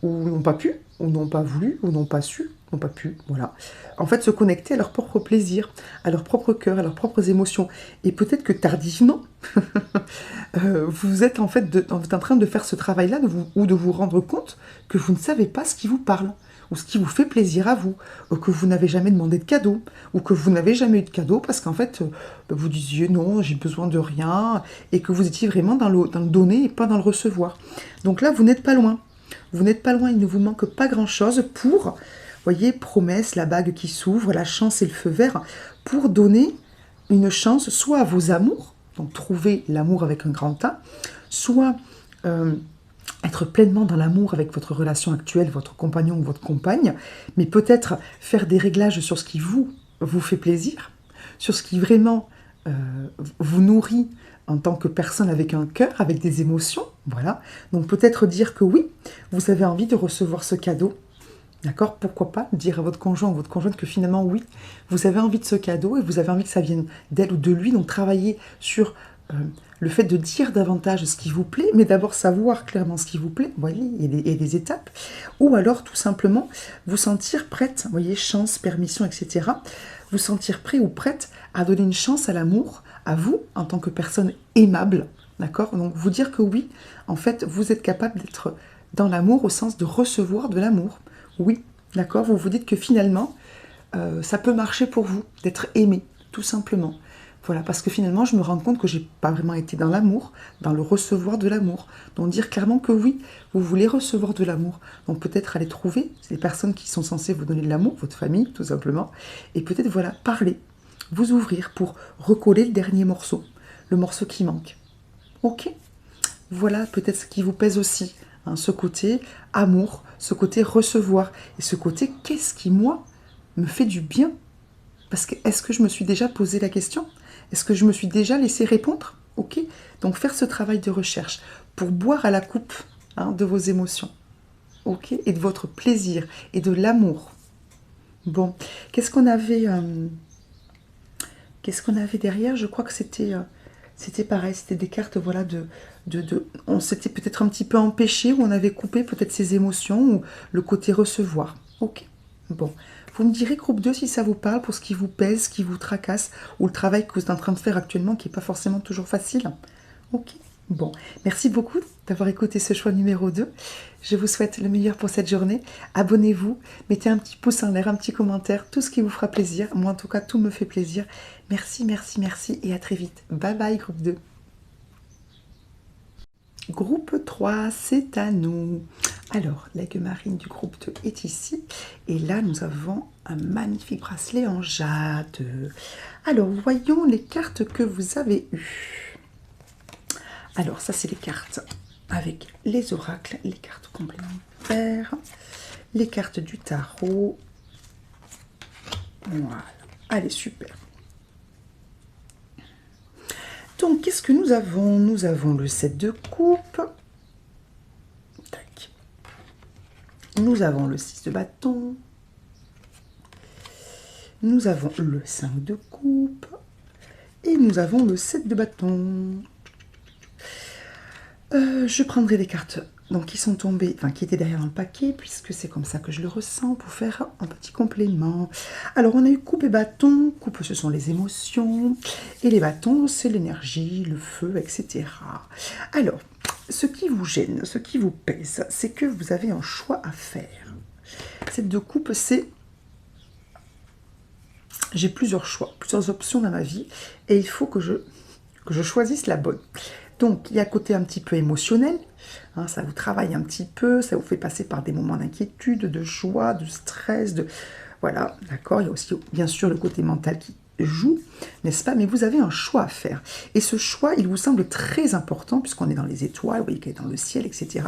ou n'ont pas pu, ou n'ont pas voulu, ou n'ont pas su, n'ont pas pu, voilà. En fait, se connecter à leur propre plaisir, à leur propre cœur, à leurs propres émotions. Et peut-être que tardivement, vous êtes en fait en train de faire ce travail-là, ou de vous rendre compte que vous ne savez pas ce qui vous parle, ou ce qui vous fait plaisir à vous, ou que vous n'avez jamais demandé de cadeau, ou que vous n'avez jamais eu de cadeau parce qu'en fait, vous disiez non, j'ai besoin de rien, et que vous étiez vraiment dans le donner et pas dans le recevoir. Donc là, vous n'êtes pas loin. Vous n'êtes pas loin, il ne vous manque pas grand-chose pour, voyez, promesse, la bague qui s'ouvre, la chance et le feu vert, pour donner une chance soit à vos amours, donc trouver l'amour avec un grand A, soit être pleinement dans l'amour avec votre relation actuelle, votre compagnon ou votre compagne, mais peut-être faire des réglages sur ce qui vous fait plaisir, sur ce qui vraiment vous nourrit en tant que personne avec un cœur, avec des émotions, voilà. Donc peut-être dire que oui, vous avez envie de recevoir ce cadeau, d'accord? Pourquoi pas dire à votre conjoint ou votre conjointe que finalement oui, vous avez envie de ce cadeau et vous avez envie que ça vienne d'elle ou de lui, donc travailler sur le fait de dire davantage ce qui vous plaît, mais d'abord savoir clairement ce qui vous plaît, vous voyez, il y a des étapes, ou alors tout simplement vous sentir prête, vous voyez, chance, permission, etc., vous sentir prêt ou prête à donner une chance à l'amour, à vous, en tant que personne aimable, d'accord? Donc, vous dire que oui, en fait, vous êtes capable d'être dans l'amour au sens de recevoir de l'amour. Oui, d'accord? Vous vous dites que finalement, ça peut marcher pour vous, d'être aimé, tout simplement. Voilà, parce que finalement, je me rends compte que j'ai pas vraiment été dans l'amour, dans le recevoir de l'amour. Donc, dire clairement que oui, vous voulez recevoir de l'amour. Donc, peut-être aller trouver les personnes qui sont censées vous donner de l'amour, votre famille, tout simplement. Et peut-être, voilà, parler. vous ouvrir pour recoller le dernier morceau, le morceau qui manque. Ok? Voilà peut-être ce qui vous pèse aussi, hein, ce côté amour, ce côté recevoir, et ce côté qu'est-ce qui, moi, me fait du bien? Parce que est-ce que je me suis déjà posé la question? Est-ce que je me suis déjà laissé répondre? Ok? Donc faire ce travail de recherche pour boire à la coupe, hein, de vos émotions. Ok? Et de votre plaisir et de l'amour. Bon, qu'est-ce qu'on avait derrière? Je crois que c'était pareil, c'était des cartes, voilà, on s'était peut-être un petit peu empêché, ou on avait coupé peut-être ses émotions, ou le côté recevoir. Ok, bon. Vous me direz, groupe 2, si ça vous parle, pour ce qui vous pèse, ce qui vous tracasse, ou le travail que vous êtes en train de faire actuellement, qui n'est pas forcément toujours facile. Ok, bon. Merci beaucoup d'avoir écouté ce choix numéro 2. Je vous souhaite le meilleur pour cette journée. Abonnez-vous, mettez un petit pouce en l'air, un petit commentaire, tout ce qui vous fera plaisir. Moi, en tout cas, tout me fait plaisir. Merci, merci, merci, et à très vite. Bye bye, groupe 2. Groupe 3, c'est à nous. Alors, l'aigle marine du groupe 2 est ici. Et là, nous avons un magnifique bracelet en jade. Alors, voyons les cartes que vous avez eues. Alors, ça, c'est les cartes avec les oracles, les cartes complémentaires, les cartes du tarot. Voilà. Allez, super. Donc, qu'est-ce que nous avons? Nous avons le 7 de coupe. Tac. Nous avons le 6 de bâton. Nous avons le 5 de coupe. Et nous avons le 7 de bâton. Je prendrai les cartes donc, qui sont tombées, enfin qui étaient derrière un paquet, puisque c'est comme ça que je le ressens, pour faire un petit complément. Alors, on a eu coupe et bâton. Coupe, ce sont les émotions. Et les bâtons, c'est l'énergie, le feu, etc. Alors, ce qui vous gêne, ce qui vous pèse, c'est que vous avez un choix à faire. Cette de coupe, c'est... J'ai plusieurs choix, plusieurs options dans ma vie, et il faut que je choisisse la bonne. Donc, il y a un côté un petit peu émotionnel, hein, ça vous travaille un petit peu, ça vous fait passer par des moments d'inquiétude, de joie, de stress, voilà, d'accord. Il y a aussi, bien sûr, le côté mental qui joue, n'est-ce pas? Mais vous avez un choix à faire. Et ce choix, il vous semble très important, puisqu'on est dans les étoiles, vous voyez qu'elle est dans le ciel, etc.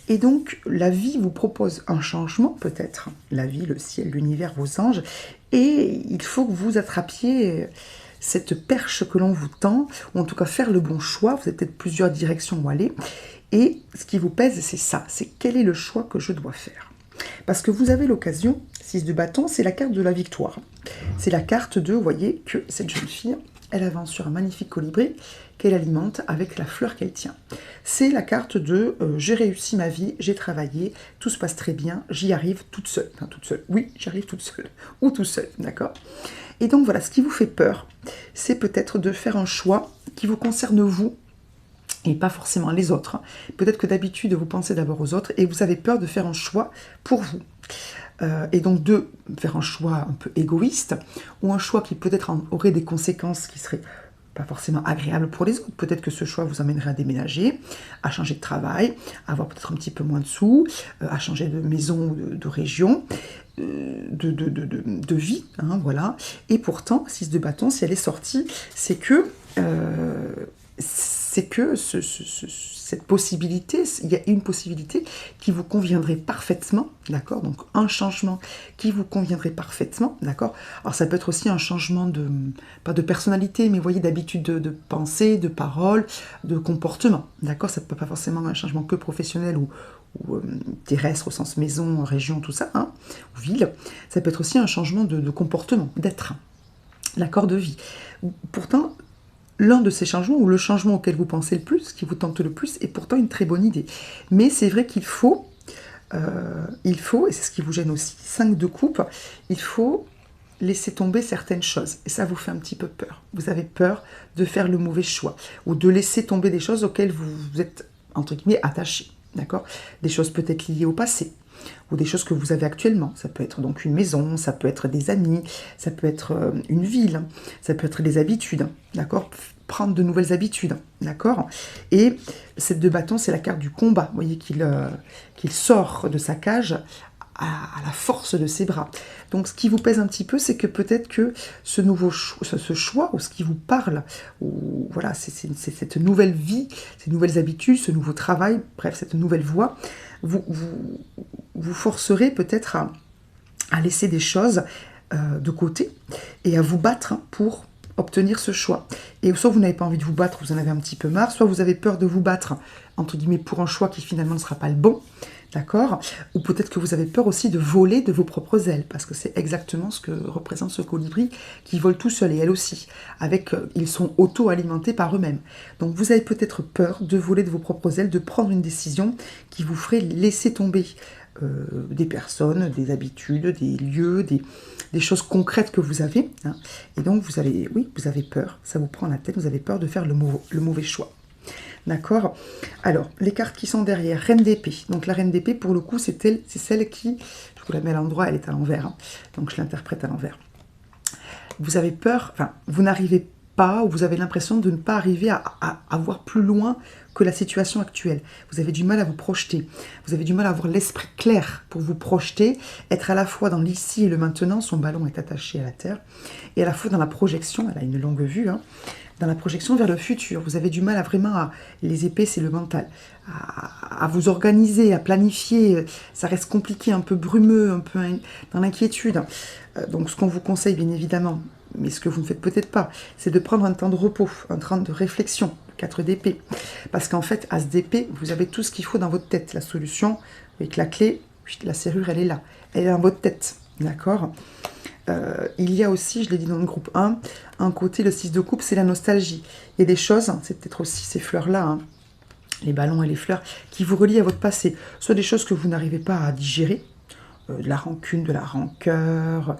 Et donc, la vie vous propose un changement, peut-être. La vie, le ciel, l'univers, vos anges. Et il faut que vous attrapiez cette perche que l'on vous tend, ou en tout cas faire le bon choix. Vous avez peut-être plusieurs directions où aller. Et ce qui vous pèse, c'est ça. C'est quel est le choix que je dois faire. Parce que vous avez l'occasion, 6 de bâton, c'est la carte de la victoire. C'est la carte de, vous voyez, que cette jeune fille, elle avance sur un magnifique colibri qu'elle alimente avec la fleur qu'elle tient. C'est la carte de j'ai réussi ma vie, j'ai travaillé, tout se passe très bien, j'y arrive toute seule. Enfin, toute seule, oui, j'y arrive toute seule, ou tout seul, d'accord? Et donc voilà, ce qui vous fait peur, c'est peut-être de faire un choix qui vous concerne vous, et pas forcément les autres. Peut-être que d'habitude, vous pensez d'abord aux autres, et vous avez peur de faire un choix pour vous. Et donc de faire un choix un peu égoïste, ou un choix qui peut-être aurait des conséquences qui seraient pas forcément agréables pour les autres. Peut-être que ce choix vous amènerait à déménager, à changer de travail, à avoir peut-être un petit peu moins de sous, à changer de maison, de région, de vie, hein, voilà. Et pourtant, 6 de bâton, si elle est sortie, c'est que cette possibilité, il y a une possibilité qui vous conviendrait parfaitement, d'accord? Donc un changement qui vous conviendrait parfaitement, d'accord? Alors ça peut être aussi un changement pas de personnalité, mais vous voyez, d'habitude de pensée, de parole, de comportement, d'accord? Ça ne peut pas forcément un changement que professionnel ou terrestre au sens maison, région, tout ça, hein, ou ville. Ça peut être aussi un changement de comportement, d'être, d'accord, de vie. Pourtant, l'un de ces changements, ou le changement auquel vous pensez le plus, qui vous tente le plus, est pourtant une très bonne idée. Mais c'est vrai qu'il faut, et c'est ce qui vous gêne aussi, 5 de coupe, il faut laisser tomber certaines choses. Et ça vous fait un petit peu peur. Vous avez peur de faire le mauvais choix, ou de laisser tomber des choses auxquelles vous êtes, entre guillemets, attaché. D'accord? Des choses peut-être liées au passé, ou des choses que vous avez actuellement. Ça peut être donc une maison, ça peut être des amis, ça peut être une ville, ça peut être des habitudes, d'accord? Prendre de nouvelles habitudes, d'accord? Et cette de bâton, c'est la carte du combat. Vous voyez qu'il sort de sa cage à la force de ses bras. Donc ce qui vous pèse un petit peu, c'est que peut-être que ce choix, ou ce qui vous parle, ou voilà, c'est cette nouvelle vie, ces nouvelles habitudes, ce nouveau travail, bref, cette nouvelle voie, vous forcerez peut-être à laisser des choses de côté et à vous battre pour obtenir ce choix. Et soit vous n'avez pas envie de vous battre, vous en avez un petit peu marre, soit vous avez peur de vous battre, entre guillemets, pour un choix qui finalement ne sera pas le bon, d'accord? Ou peut-être que vous avez peur aussi de voler de vos propres ailes, parce que c'est exactement ce que représente ce colibri qui vole tout seul, et elle aussi, ils sont auto-alimentés par eux-mêmes. Donc vous avez peut-être peur de voler de vos propres ailes, de prendre une décision qui vous ferait laisser tomber des personnes, des habitudes, des lieux, des choses concrètes que vous avez. Hein. Et donc, vous avez peur, ça vous prend la tête, vous avez peur de faire le mauvais choix. D'accord? Alors, les cartes qui sont derrière, Reine d'épée. Donc, la Reine d'épée, pour le coup, c'est celle qui... Je vous la mets à l'endroit, elle est à l'envers. Hein. Donc, je l'interprète à l'envers. Vous avez peur, enfin, vous n'arrivez pas, ou vous avez l'impression de ne pas arriver à voir plus loin que la situation actuelle. Vous avez du mal à vous projeter. Vous avez du mal à avoir l'esprit clair pour vous projeter, être à la fois dans l'ici et le maintenant, son ballon est attaché à la terre, et à la fois dans la projection, elle a une longue vue, hein, dans la projection vers le futur. Vous avez du mal les épées, c'est le mental, à vous organiser, à planifier. Ça reste compliqué, un peu brumeux, un peu dans l'inquiétude. Donc ce qu'on vous conseille, bien évidemment, mais ce que vous ne faites peut-être pas, c'est de prendre un temps de repos, un temps de réflexion, 4 d'épée. Parce qu'en fait, As d'épée, vous avez tout ce qu'il faut dans votre tête. La solution, avec la clé, la serrure, elle est là. Elle est dans votre tête, d'accord? Il y a aussi, je l'ai dit dans le groupe 1, un côté, le 6 de coupe, c'est la nostalgie. Il y a des choses, c'est peut-être aussi ces fleurs-là, hein, les ballons et les fleurs, qui vous relient à votre passé. Soit des choses que vous n'arrivez pas à digérer, de la rancune, de la rancœur,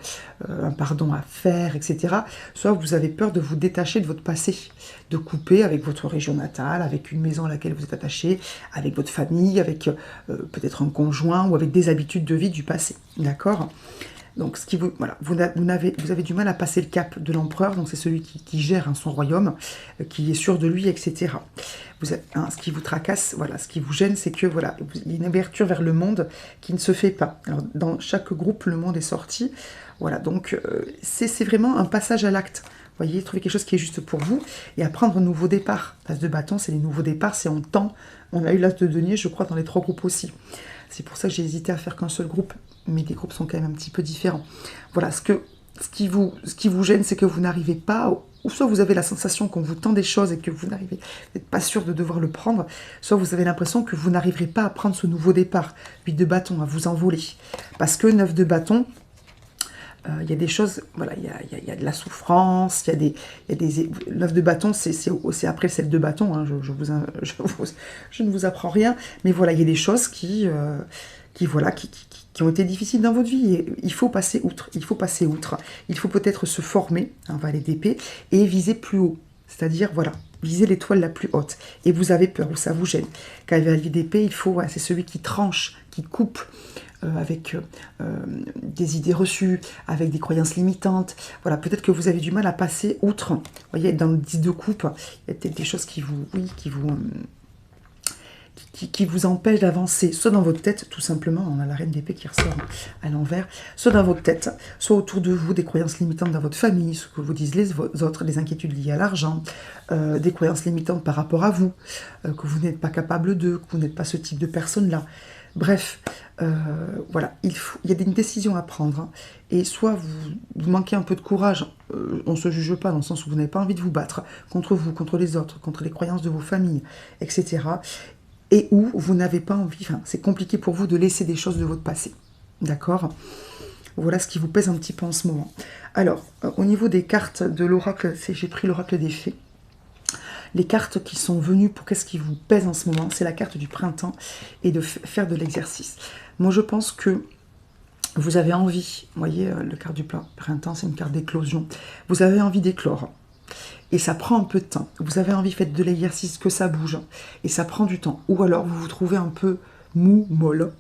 un pardon à faire, etc. Soit vous avez peur de vous détacher de votre passé, de couper avec votre région natale, avec une maison à laquelle vous êtes attaché, avec votre famille, avec peut-être un conjoint ou avec des habitudes de vie du passé. D'accord ? Donc, vous avez du mal à passer le cap de l'empereur, donc c'est celui qui gère son royaume, qui est sûr de lui, etc. Ce qui vous tracasse, voilà, ce qui vous gêne, c'est que voilà, il y a une ouverture vers le monde qui ne se fait pas. Alors, dans chaque groupe, le monde est sorti. Voilà, donc c'est vraiment un passage à l'acte. Vous voyez, trouver quelque chose qui est juste pour vous et à prendre un nouveau départ. L'as de bâton, c'est les nouveaux départs, c'est en temps. On a eu l'as de denier, je crois, dans les 3 groupes aussi. C'est pour ça que j'ai hésité à faire qu'un seul groupe, mais les groupes sont quand même un petit peu différents. Voilà, ce qui vous gêne, c'est que vous n'arrivez pas, ou soit vous avez la sensation qu'on vous tend des choses et que vous n'êtes pas sûr de devoir le prendre, soit vous avez l'impression que vous n'arriverez pas à prendre ce nouveau départ, 8 de bâton, à vous envoler. Parce que 9 de bâton, il y a des choses, voilà, il y a de la souffrance, il y a des 9 de bâton, c'est après le 7 de bâton, hein, je ne vous apprends rien, mais voilà, il y a des choses qui ont été difficiles dans votre vie, et il faut passer outre, il faut peut-être se former, un valet d'épée, et viser plus haut, c'est-à-dire, voilà, viser l'étoile la plus haute, et vous avez peur, ou ça vous gêne. Valet d'épée, c'est celui qui tranche, qui coupe, avec des idées reçues, avec des croyances limitantes. Voilà, peut-être que vous avez du mal à passer outre. Vous voyez, dans le 10 de coupe, il y a peut-être des choses qui vous empêchent d'avancer, soit dans votre tête, tout simplement, on a la reine d'épée qui ressort à l'envers, soit dans votre tête, soit autour de vous, des croyances limitantes dans votre famille, ce que vous disent les autres, des inquiétudes liées à l'argent, des croyances limitantes par rapport à vous, que vous n'êtes pas capable d'eux, que vous n'êtes pas ce type de personne-là. Bref, voilà, il y a une décision à prendre. Hein, et soit vous manquez un peu de courage, on ne se juge pas dans le sens où vous n'avez pas envie de vous battre contre vous, contre les autres, contre les croyances de vos familles, etc. Et où vous n'avez pas envie, c'est compliqué pour vous de laisser des choses de votre passé. D'accord ? Voilà ce qui vous pèse un petit peu en ce moment. Alors, au niveau des cartes de l'oracle, j'ai pris l'oracle des fées. Les cartes qui sont venues pour qu'est-ce qui vous pèse en ce moment, c'est la carte du printemps et de faire de l'exercice. Moi, je pense que vous avez envie, vous voyez, le carte du printemps, c'est une carte d'éclosion. Vous avez envie d'éclore. Et ça prend un peu de temps. Vous avez envie, faites de l'exercice, que ça bouge. Et ça prend du temps. Ou alors, vous vous trouvez un peu mou, molle,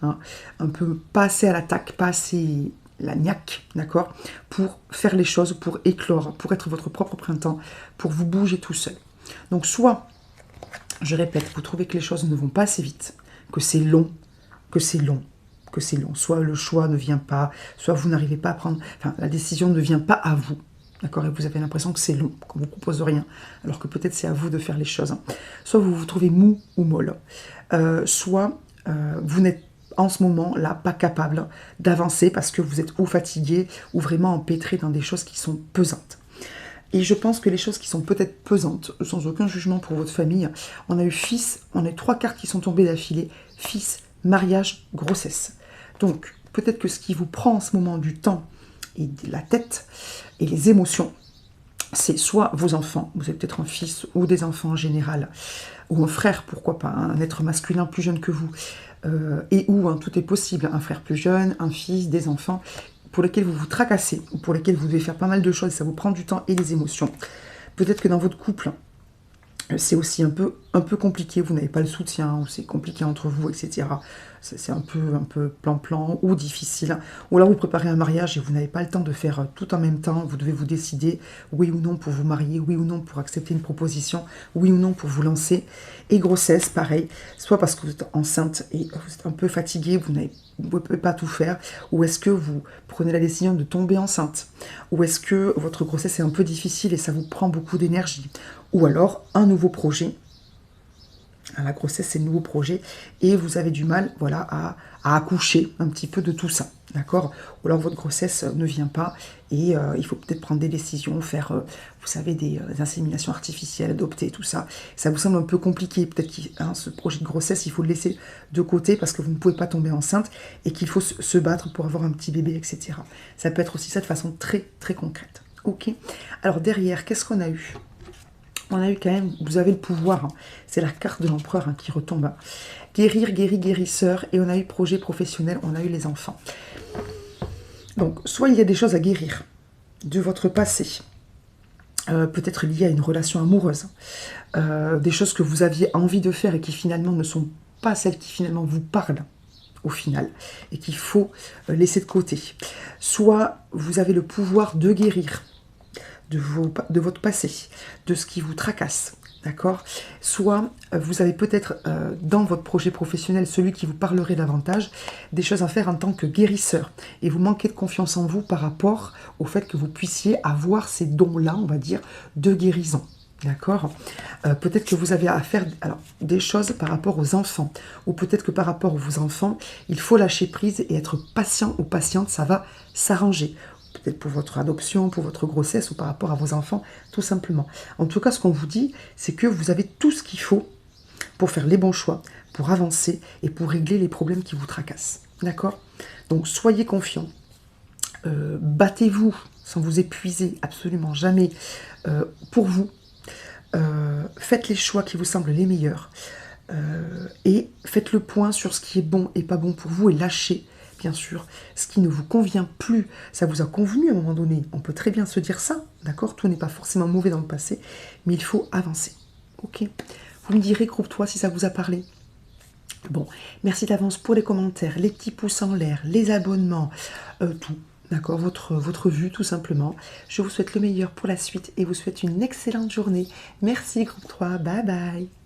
hein, un peu pas assez à l'attaque, pas assez la niaque, d'accord, pour faire les choses, pour éclore, pour être votre propre printemps, pour vous bouger tout seul. Donc soit, je répète, vous trouvez que les choses ne vont pas assez vite, que c'est long, que c'est long. Soit le choix ne vient pas, soit vous n'arrivez pas à prendre... Enfin, la décision ne vient pas à vous. D'accord? Et vous avez l'impression que c'est long, qu'on ne vous propose rien, alors que peut-être c'est à vous de faire les choses. Soit vous vous trouvez mou ou molle, soit vous n'êtes en ce moment-là pas capable d'avancer parce que vous êtes ou fatigué ou vraiment empêtré dans des choses qui sont pesantes. Et je pense que les choses qui sont peut-être pesantes, sans aucun jugement pour votre famille, on a eu fils, on a eu 3 cartes qui sont tombées d'affilée, fils, mariage, grossesse. Donc, peut-être que ce qui vous prend en ce moment du temps et de la tête et les émotions, c'est soit vos enfants, vous avez peut-être un fils ou des enfants en général, ou un frère, pourquoi pas, un être masculin plus jeune que vous, et où tout est possible, un frère plus jeune, un fils, des enfants, pour lesquels vous vous tracassez, ou pour lesquels vous devez faire pas mal de choses, ça vous prend du temps et des émotions. Peut-être que dans votre couple, c'est aussi un peu compliqué, vous n'avez pas le soutien, ou c'est compliqué entre vous, etc. C'est un peu plan-plan, ou difficile. Ou alors vous préparez un mariage et vous n'avez pas le temps de faire tout en même temps, vous devez vous décider, oui ou non pour vous marier, oui ou non pour accepter une proposition, oui ou non pour vous lancer. Et grossesse, pareil, soit parce que vous êtes enceinte et vous êtes un peu fatigué, vous ne pouvez pas tout faire, ou est-ce que vous prenez la décision de tomber enceinte, ou est-ce que votre grossesse est un peu difficile et ça vous prend beaucoup d'énergie, ou alors un nouveau projet. La grossesse, c'est le nouveau projet et vous avez du mal, voilà, à accoucher un petit peu de tout ça, d'accord? Ou alors votre grossesse ne vient pas et il faut peut-être prendre des décisions, faire, vous savez, des inséminations artificielles, adopter, tout ça. Ça vous semble un peu compliqué, peut-être que ce projet de grossesse, il faut le laisser de côté parce que vous ne pouvez pas tomber enceinte et qu'il faut se battre pour avoir un petit bébé, etc. Ça peut être aussi ça de façon très, très concrète. Ok? Alors derrière, qu'est-ce qu'on a eu? On a eu quand même, vous avez le pouvoir, c'est la carte de l'empereur qui retombe. Guérir, guérisseur, et on a eu projet professionnel, on a eu les enfants. Donc, soit il y a des choses à guérir de votre passé, peut-être liées à une relation amoureuse, des choses que vous aviez envie de faire et qui finalement ne sont pas celles qui finalement vous parlent au final, et qu'il faut laisser de côté. Soit vous avez le pouvoir de guérir de votre passé, de ce qui vous tracasse, d'accord? Soit vous avez peut-être dans votre projet professionnel, celui qui vous parlerait davantage, des choses à faire en tant que guérisseur. Et vous manquez de confiance en vous par rapport au fait que vous puissiez avoir ces dons-là, on va dire, de guérison. D'accord? Peut-être que vous avez à faire des choses par rapport aux enfants. Ou peut-être que par rapport à vos enfants, il faut lâcher prise et être patient ou patiente, ça va s'arranger. Peut-être pour votre adoption, pour votre grossesse ou par rapport à vos enfants, tout simplement. En tout cas, ce qu'on vous dit, c'est que vous avez tout ce qu'il faut pour faire les bons choix, pour avancer et pour régler les problèmes qui vous tracassent. D'accord? Donc, soyez confiants. Battez-vous sans vous épuiser absolument jamais pour vous. Faites les choix qui vous semblent les meilleurs. Et faites le point sur ce qui est bon et pas bon pour vous et lâchez bien sûr, ce qui ne vous convient plus, ça vous a convenu à un moment donné, on peut très bien se dire ça, d'accord? Tout n'est pas forcément mauvais dans le passé, mais il faut avancer, ok? Vous me direz, groupe-toi si ça vous a parlé. Bon, merci d'avance pour les commentaires, les petits pouces en l'air, les abonnements, tout, d'accord? Votre vue, tout simplement. Je vous souhaite le meilleur pour la suite et vous souhaite une excellente journée. Merci, groupe 3, bye bye!